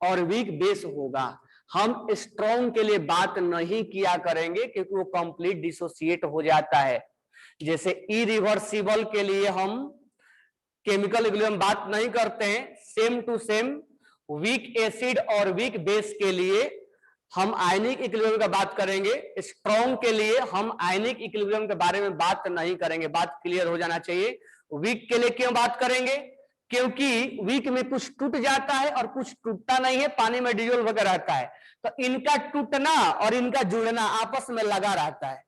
और वीक बेस होगा। हम स्ट्रॉन्ग के लिए बात नहीं किया करेंगे क्योंकि वो कंप्लीट डिसोसिएट हो जाता है। जैसे इरिवर्सिबल के लिए हम केमिकल इक्विलिब्रियम बात नहीं करते हैं, same to same weak acid और वीक बेस के लिए हम आयनिक इक्विलिब्रियम का बात करेंगे, स्ट्रॉन्ग के लिए हम आयनिक इक्विलिब्रियम के बारे में बात नहीं करेंगे। बात क्लियर हो जाना चाहिए। वीक के लिए क्यों बात करेंगे? क्योंकि वीक में कुछ टूट जाता है और कुछ टूटता नहीं है, पानी में डिजोल्व होकर रहता है, तो इनका टूटना और इनका जुड़ना आपस में लगा रहता है।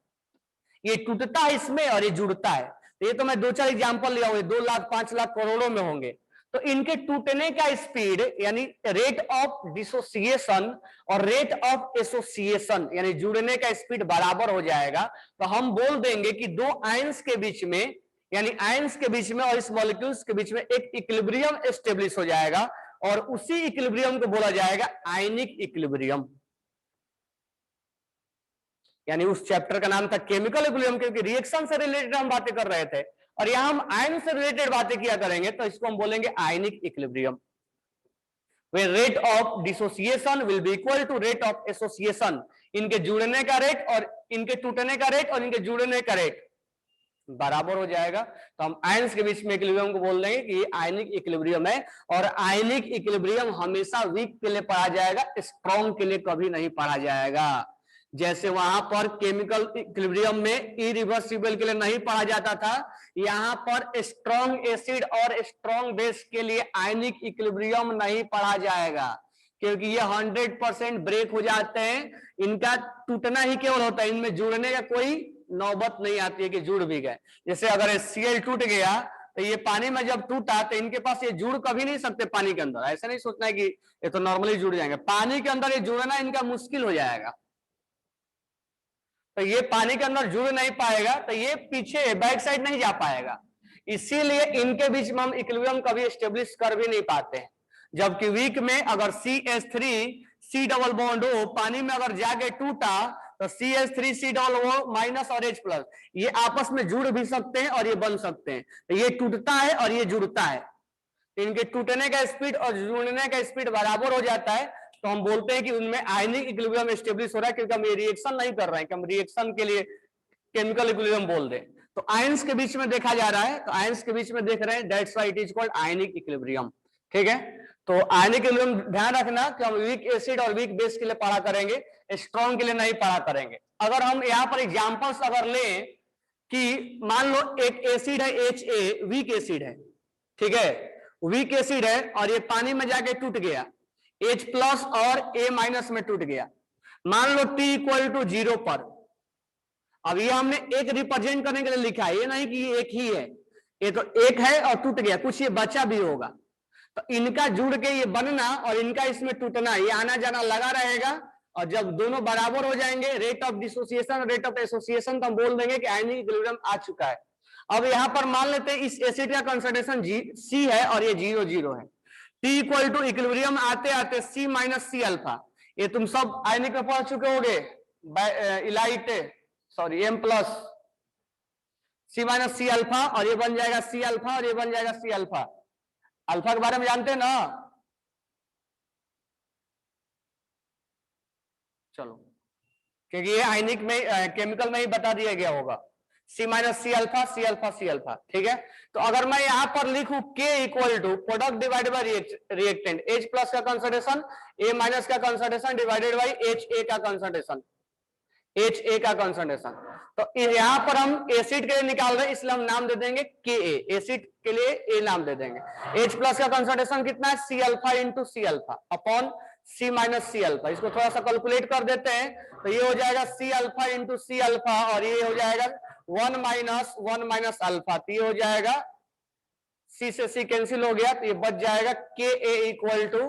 ये टूटता है इसमें और ये जुड़ता है। तो ये तो मैं 2-4 एग्जाम्पल लिया हुआ, 2 लाख 5 लाख करोड़ों में होंगे। तो इनके टूटने का स्पीड यानी रेट ऑफ डिसोसिएशन और रेट ऑफ एसोसिएशन यानी जुड़ने का स्पीड बराबर हो जाएगा। तो हम बोल देंगे कि दो आयंस के बीच में यानी आयंस के बीच में और इस मॉलिक्यूल्स के बीच में एक इक्विलिब्रियम एस्टेब्लिश हो जाएगा और उसी इक्विलिब्रियम को बोला जाएगा आयनिक इक्विलिब्रियम। यानी उस चैप्टर का नाम था केमिकल इक्विलिब्रियम, क्योंकि रिएक्शन से रिलेटेड हम बातें कर रहे थे और यहां हम आयन से रिलेटेड बातें किया करेंगे, तो इसको हम बोलेंगे ionic equilibrium. where rate of dissociation will be equal to rate of association, इनके जुड़ने का रेट और इनके टूटने का रेट और इनके जुड़ने का रेट बराबर हो जाएगा। तो हम आयंस के बीच में इक्विलिब्रियम को बोल देंगे कि ये आयनिक इक्विलिब्रियम है। और आयनिक इक्विलिब्रियम हमेशा वीक के लिए पढ़ा जाएगा, स्ट्रॉन्ग के लिए कभी नहीं पढ़ा जाएगा। जैसे वहां पर केमिकल इक्विलिब्रियम में इरिवर्सिबल के लिए नहीं पढ़ा जाता था, यहां पर स्ट्रॉन्ग एसिड और स्ट्रॉन्ग बेस के लिए आयनिक इक्विलिब्रियम नहीं पढ़ा जाएगा, क्योंकि ये 100% ब्रेक हो जाते हैं। इनका टूटना ही केवल होता है, इनमें जुड़ने का कोई नौबत नहीं आती है कि जुड़ भी गए। जैसे अगर HCl टूट गया तो ये पानी में जब टूटा तो इनके पास ये जुड़ कभी नहीं सकते पानी के अंदर। ऐसा नहीं सोचना है कि ये तो नॉर्मली जुड़ जाएंगे, पानी के अंदर ये जुड़ना इनका मुश्किल हो जाएगा। तो ये पानी के अंदर जुड़ नहीं पाएगा, तो ये पीछे बैक साइड नहीं जा पाएगा। इसीलिए इनके बीच में हम इक्विलिब्रियम कभी एस्टेब्लिश कर भी नहीं पाते हैं। जबकि वीक में अगर CH3 C डबल बॉन्ड हो, पानी में अगर जाके टूटा तो CH3 C डबल हो माइनस और H प्लस, ये आपस में जुड़ भी सकते हैं और ये बन सकते हैं। तो ये टूटता है और ये जुड़ता है, तो इनके टूटने का स्पीड और जुड़ने का स्पीड बराबर हो जाता है। तो हम बोलते हैं कि उनमें आयनिक इक्विलिब्रियम एस्टेब्लिश हो रहा है, क्योंकि हम ये रिएक्शन नहीं कर रहे हैं कि हम रिएक्शन के लिए केमिकल इक्विलिब्रियम बोल दें। तो आयंस के बीच में देखा जा रहा है, तो आयंस के बीच में देख रहे हैं, that's why it is called ionic equilibrium. ठीक है, तो आयनिक इक्विलिब्रियम ध्यान रखना कि हम वीक एसिड और वीक बेस के लिए पढ़ा करेंगे, स्ट्रॉन्ग के लिए नहीं पढ़ा करेंगे। अगर हम यहाँ पर एग्जाम्पल्स अगर लें कि मान लो एक एसिड है HA, वीक एसिड है, ठीक है, वीक एसिड है और ये पानी में जाके टूट गया, H प्लस और A माइनस में टूट गया। मान लो T इक्वल टू 0 पर। अब ये हमने एक रिप्रेजेंट करने के लिए लिखा है, ये नहीं कि ये एक ही है, ये तो एक है और टूट गया, कुछ ये बचा भी होगा। तो इनका जुड़ के ये बनना और इनका इसमें टूटना, ये आना जाना लगा रहेगा। और जब दोनों बराबर हो जाएंगे, रेट ऑफ डिसोसिएशन और रेट ऑफ एसोसिएशन, तो हम बोल देंगे कि आयनिक इक्विलिब्रियम आ चुका है। अब यहां पर मान लेते हैं इस एसिड का कंसंट्रेशन C है और ये 0 है। T इक्वल टू इक्विलिब्रियम आते आते C माइनस C अल्फा, ये तुम सब आयनिक में पढ़ चुके होगे, elite sorry M plus C minus C alpha, और ये बन जाएगा C अल्फा और ये बन जाएगा C अल्फा। अल्फा के बारे में जानते हैं ना? चलो, क्योंकि ये आयनिक में केमिकल में ही बता दिया गया होगा, C minus C alpha C alpha C alpha. ठीक है, तो अगर मैं यहां पर लिखूं K equal to product divided by reactant, H plus का कंसंट्रेशन A माइनस का कंसंट्रेशन डिवाइडेड बाय HA का कंसंट्रेशन, HA का कंसंट्रेशन। तो यहां पर हम एसिड के लिए निकाल रहे हैं, इसलिए हम नाम दे देंगे Ka, एसिड के लिए A नाम दे देंगे। H प्लस का कंसंट्रेशन कितना है? C alpha into C alpha upon C minus C alpha. इसको थोड़ा सा कैलकुलेट कर देते हैं तो ये हो जाएगा C alpha into C alpha, और ये हो जाएगा 1 माइनस अल्फा, तो ये हो जाएगा सी से सी कैंसिल हो गया, तो ये बच जाएगा K a equal to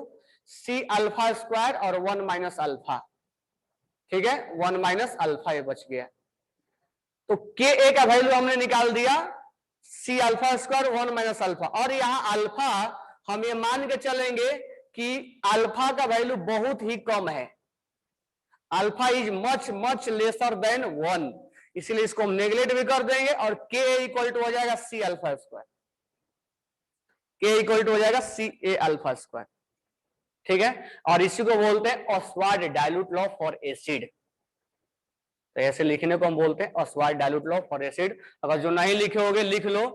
C alpha square और 1 माइनस अल्फा। ठीक है, 1 माइनस अल्फा ये बच गया। तो के ए का वैल्यू हमने निकाल दिया C alpha square 1 minus alpha, और यहां अल्फा हम ये मान के चलेंगे कि अल्फा का वैल्यू बहुत ही कम है, alpha is much much lesser than 1, इसलिए इसको हम नेगलेक्ट भी कर देंगे और के इक्वल टू हो जाएगा सी अल्फा स्क्वायर, के इक्वल टू हो जाएगा सी ए अल्फा स्क्वायर। ठीक है, और इसी को बोलते हैं Oswald dilute law for acid. तो ऐसे लिखने को हम बोलते हैं Oswald dilute law for acid. अगर जो नहीं लिखे होगे लिख लो,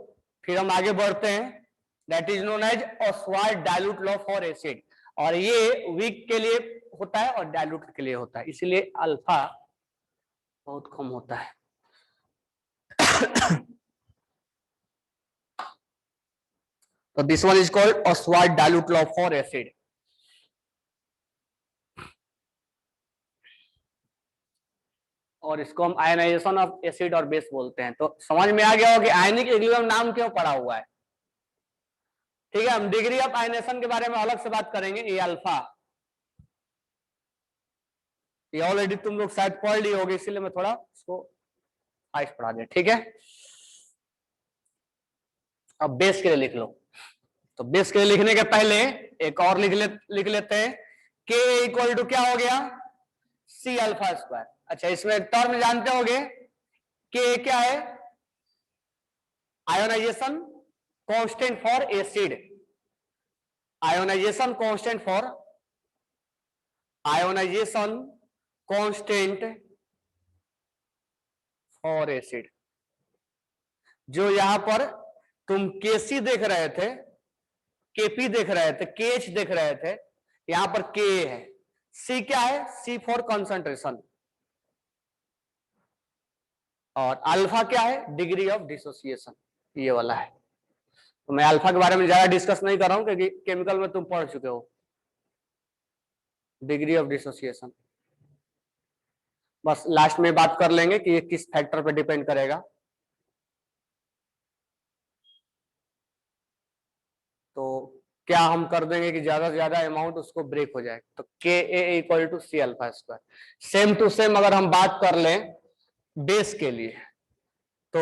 फिर हम आगे बढ़ते हैं। That is known as Ostwald dilute law for acid, और ये वीक के लिए होता है और डाइल्यूट के लिए होता है, इसलिए अल्फा बहुत कम होता है। तो this one is called Oswald dilute law for acid. और इसको हम आयनाइजेशन ऑफ एसिड और बेस बोलते हैं। तो समझ में आ गया हो कि आयनिक इक्विलिब्रियम नाम क्यों पड़ा हुआ है। ठीक है, हम डिग्री ऑफ आयनेशन के बारे में अलग से बात करेंगे। ये अल्फा, ये ऑलरेडी तुम लोग शायद पढ़ ली होगी, इसीलिए मैं थोड़ा इसको आइस पढ़ा दिया। ठीक है, अब बेस के लिए लिख लो। तो बेस के लिए लिखने के पहले एक और लिख लेते हैं। के इक्वल टू क्या हो गया, सी अल्फा स्क्वायर। अच्छा, इसमें टर्म जानते होगे, के क्या है, ionization constant for acid, ionization constant for, ionization constant for acid. जो यहां पर तुम केसी देख रहे थे, केपी देख रहे थे, केएच देख रहे थे, यहां पर के है। सी क्या है, सी फॉर कंसंट्रेशन, और अल्फा क्या है, डिग्री ऑफ डिसोसिएशन, ये वाला है। तो मैं अल्फा के बारे में ज्यादा डिस्कस नहीं कर रहा हूं क्योंकि केमिकल में तुम पढ़ चुके हो डिग्री ऑफ डिसोसिएशन। बस लास्ट में बात कर लेंगे कि ये किस फैक्टर पे डिपेंड करेगा। तो क्या हम कर देंगे कि ज्यादा से ज्यादा अमाउंट उसको ब्रेक हो जाए। तो K a equal to C alpha square. Same to same अगर हम बात कर लें बेस के लिए, तो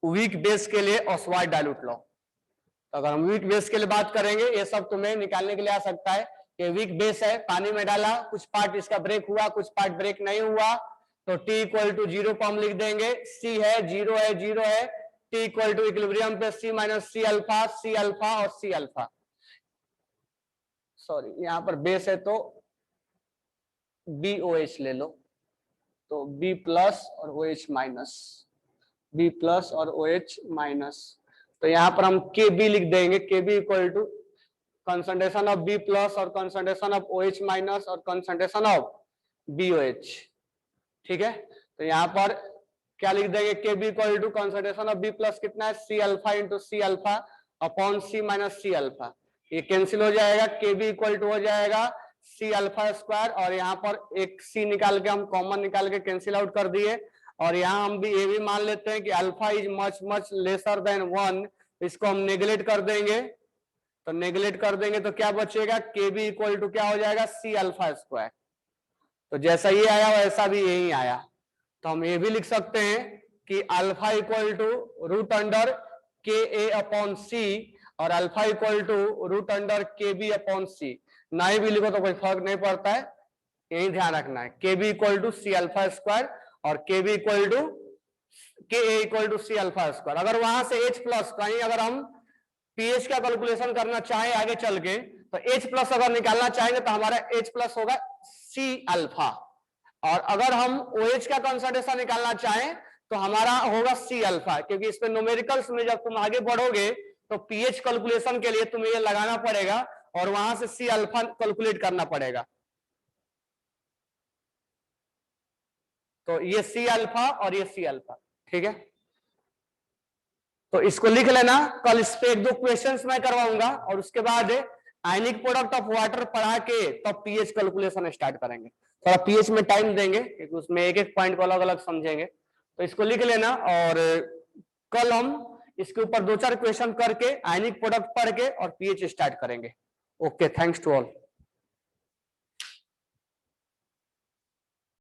वीक बेस के लिए ऑस्वाल्ड डाइल्यूट लॉ। तो अगर हम वीक बेस के लिए बात करेंगे, ये सब तुम्हें निकालने के लिए आ सकता है कि वीक बेस है, पानी में डाला, कुछ पार्ट इसका ब्रेक हुआ, कुछ पार्ट ब्रेक नहीं हुआ, तो टी इक्वल टू 0 पर हम लिख देंगे। सी है, 0 है, 0 है, टी इक्वल टू इक्विलिब्रियम पे C minus C alpha, C alpha और सी अल्फा। सॉरी, यहां पर बेस है तो BOH ले लो, तो B प्लस और OH माइनस, B प्लस और OH माइनस। तो यहां पर हम KB लिख देंगे, KB equal to concentration of B plus और कंसंट्रेशन ऑफ OH माइनस और कंसंट्रेशन ऑफ BOH। ठीक है, तो यहां पर क्या लिख देंगे, KB equal to concentration of B plus कितना है, C alpha into C alpha upon C minus C alpha. ये कैंसिल हो जाएगा, KB इक्वल टू हो जाएगा C अल्फा स्क्वायर, और यहाँ पर एक C निकाल के हम कॉमन निकाल के कैंसिल आउट कर दिए। और यहाँ हम भी ये भी मान लेते हैं कि alpha is much much lesser than 1, इसको हम नेगलेक्ट कर देंगे। तो नेगलेक्ट कर देंगे तो क्या बचेगा, KB इक्वल टू क्या हो जाएगा, C अल्फा स्क्वायर। तो जैसा ये आया वैसा भी यही आया। तो हम ये भी लिख सकते हैं कि alpha equal to root under K A upon C, और alpha equal to root under K B upon C. नहीं भी लिखो तो कोई फर्क नहीं पड़ता है, यही ध्यान रखना है। K b equal to C alpha square और K b equal to K a equal to C alpha square. अगर वहां से H प्लस कहीं अगर हम पीएच का कैलकुलेशन करना चाहें आगे चल के, तो H प्लस अगर निकालना चाहेंगे तो हमारा H प्लस होगा C अल्फा, और अगर हम OH का कंसंट्रेशन निकालना चाहें तो हमारा होगा C अल्फा, क्योंकि इस पे न्यूमेरिकल्स में जब तुम आगे बढ़ोगे तो पीएच कैलकुलेशन के लिए तुम्हें ये लगाना पड़ेगा और वहां से C अल्फा कैलकुलेट करना पड़ेगा। तो ये C अल्फा और ये C अल्फा। ठीक है, तो इसको लिख लेना, कल इस पे 1-2 क्वेश्चंस मैं करवाऊंगा और उसके बाद आयनिक प्रोडक्ट ऑफ वाटर पढ़ा के तब पीएच कैलकुलेशन स्टार्ट करेंगे। थोड़ा पीएच में टाइम देंगे क्योंकि उसमें एक एक पॉइंट को अलग अलग समझेंगे, तो इसको लिख लेना। और कल हम इसके ऊपर 2-4 क्वेश्चन करके आयनिक प्रोडक्ट पढ़ के और पीएच स्टार्ट करेंगे। Okay, thanks to all.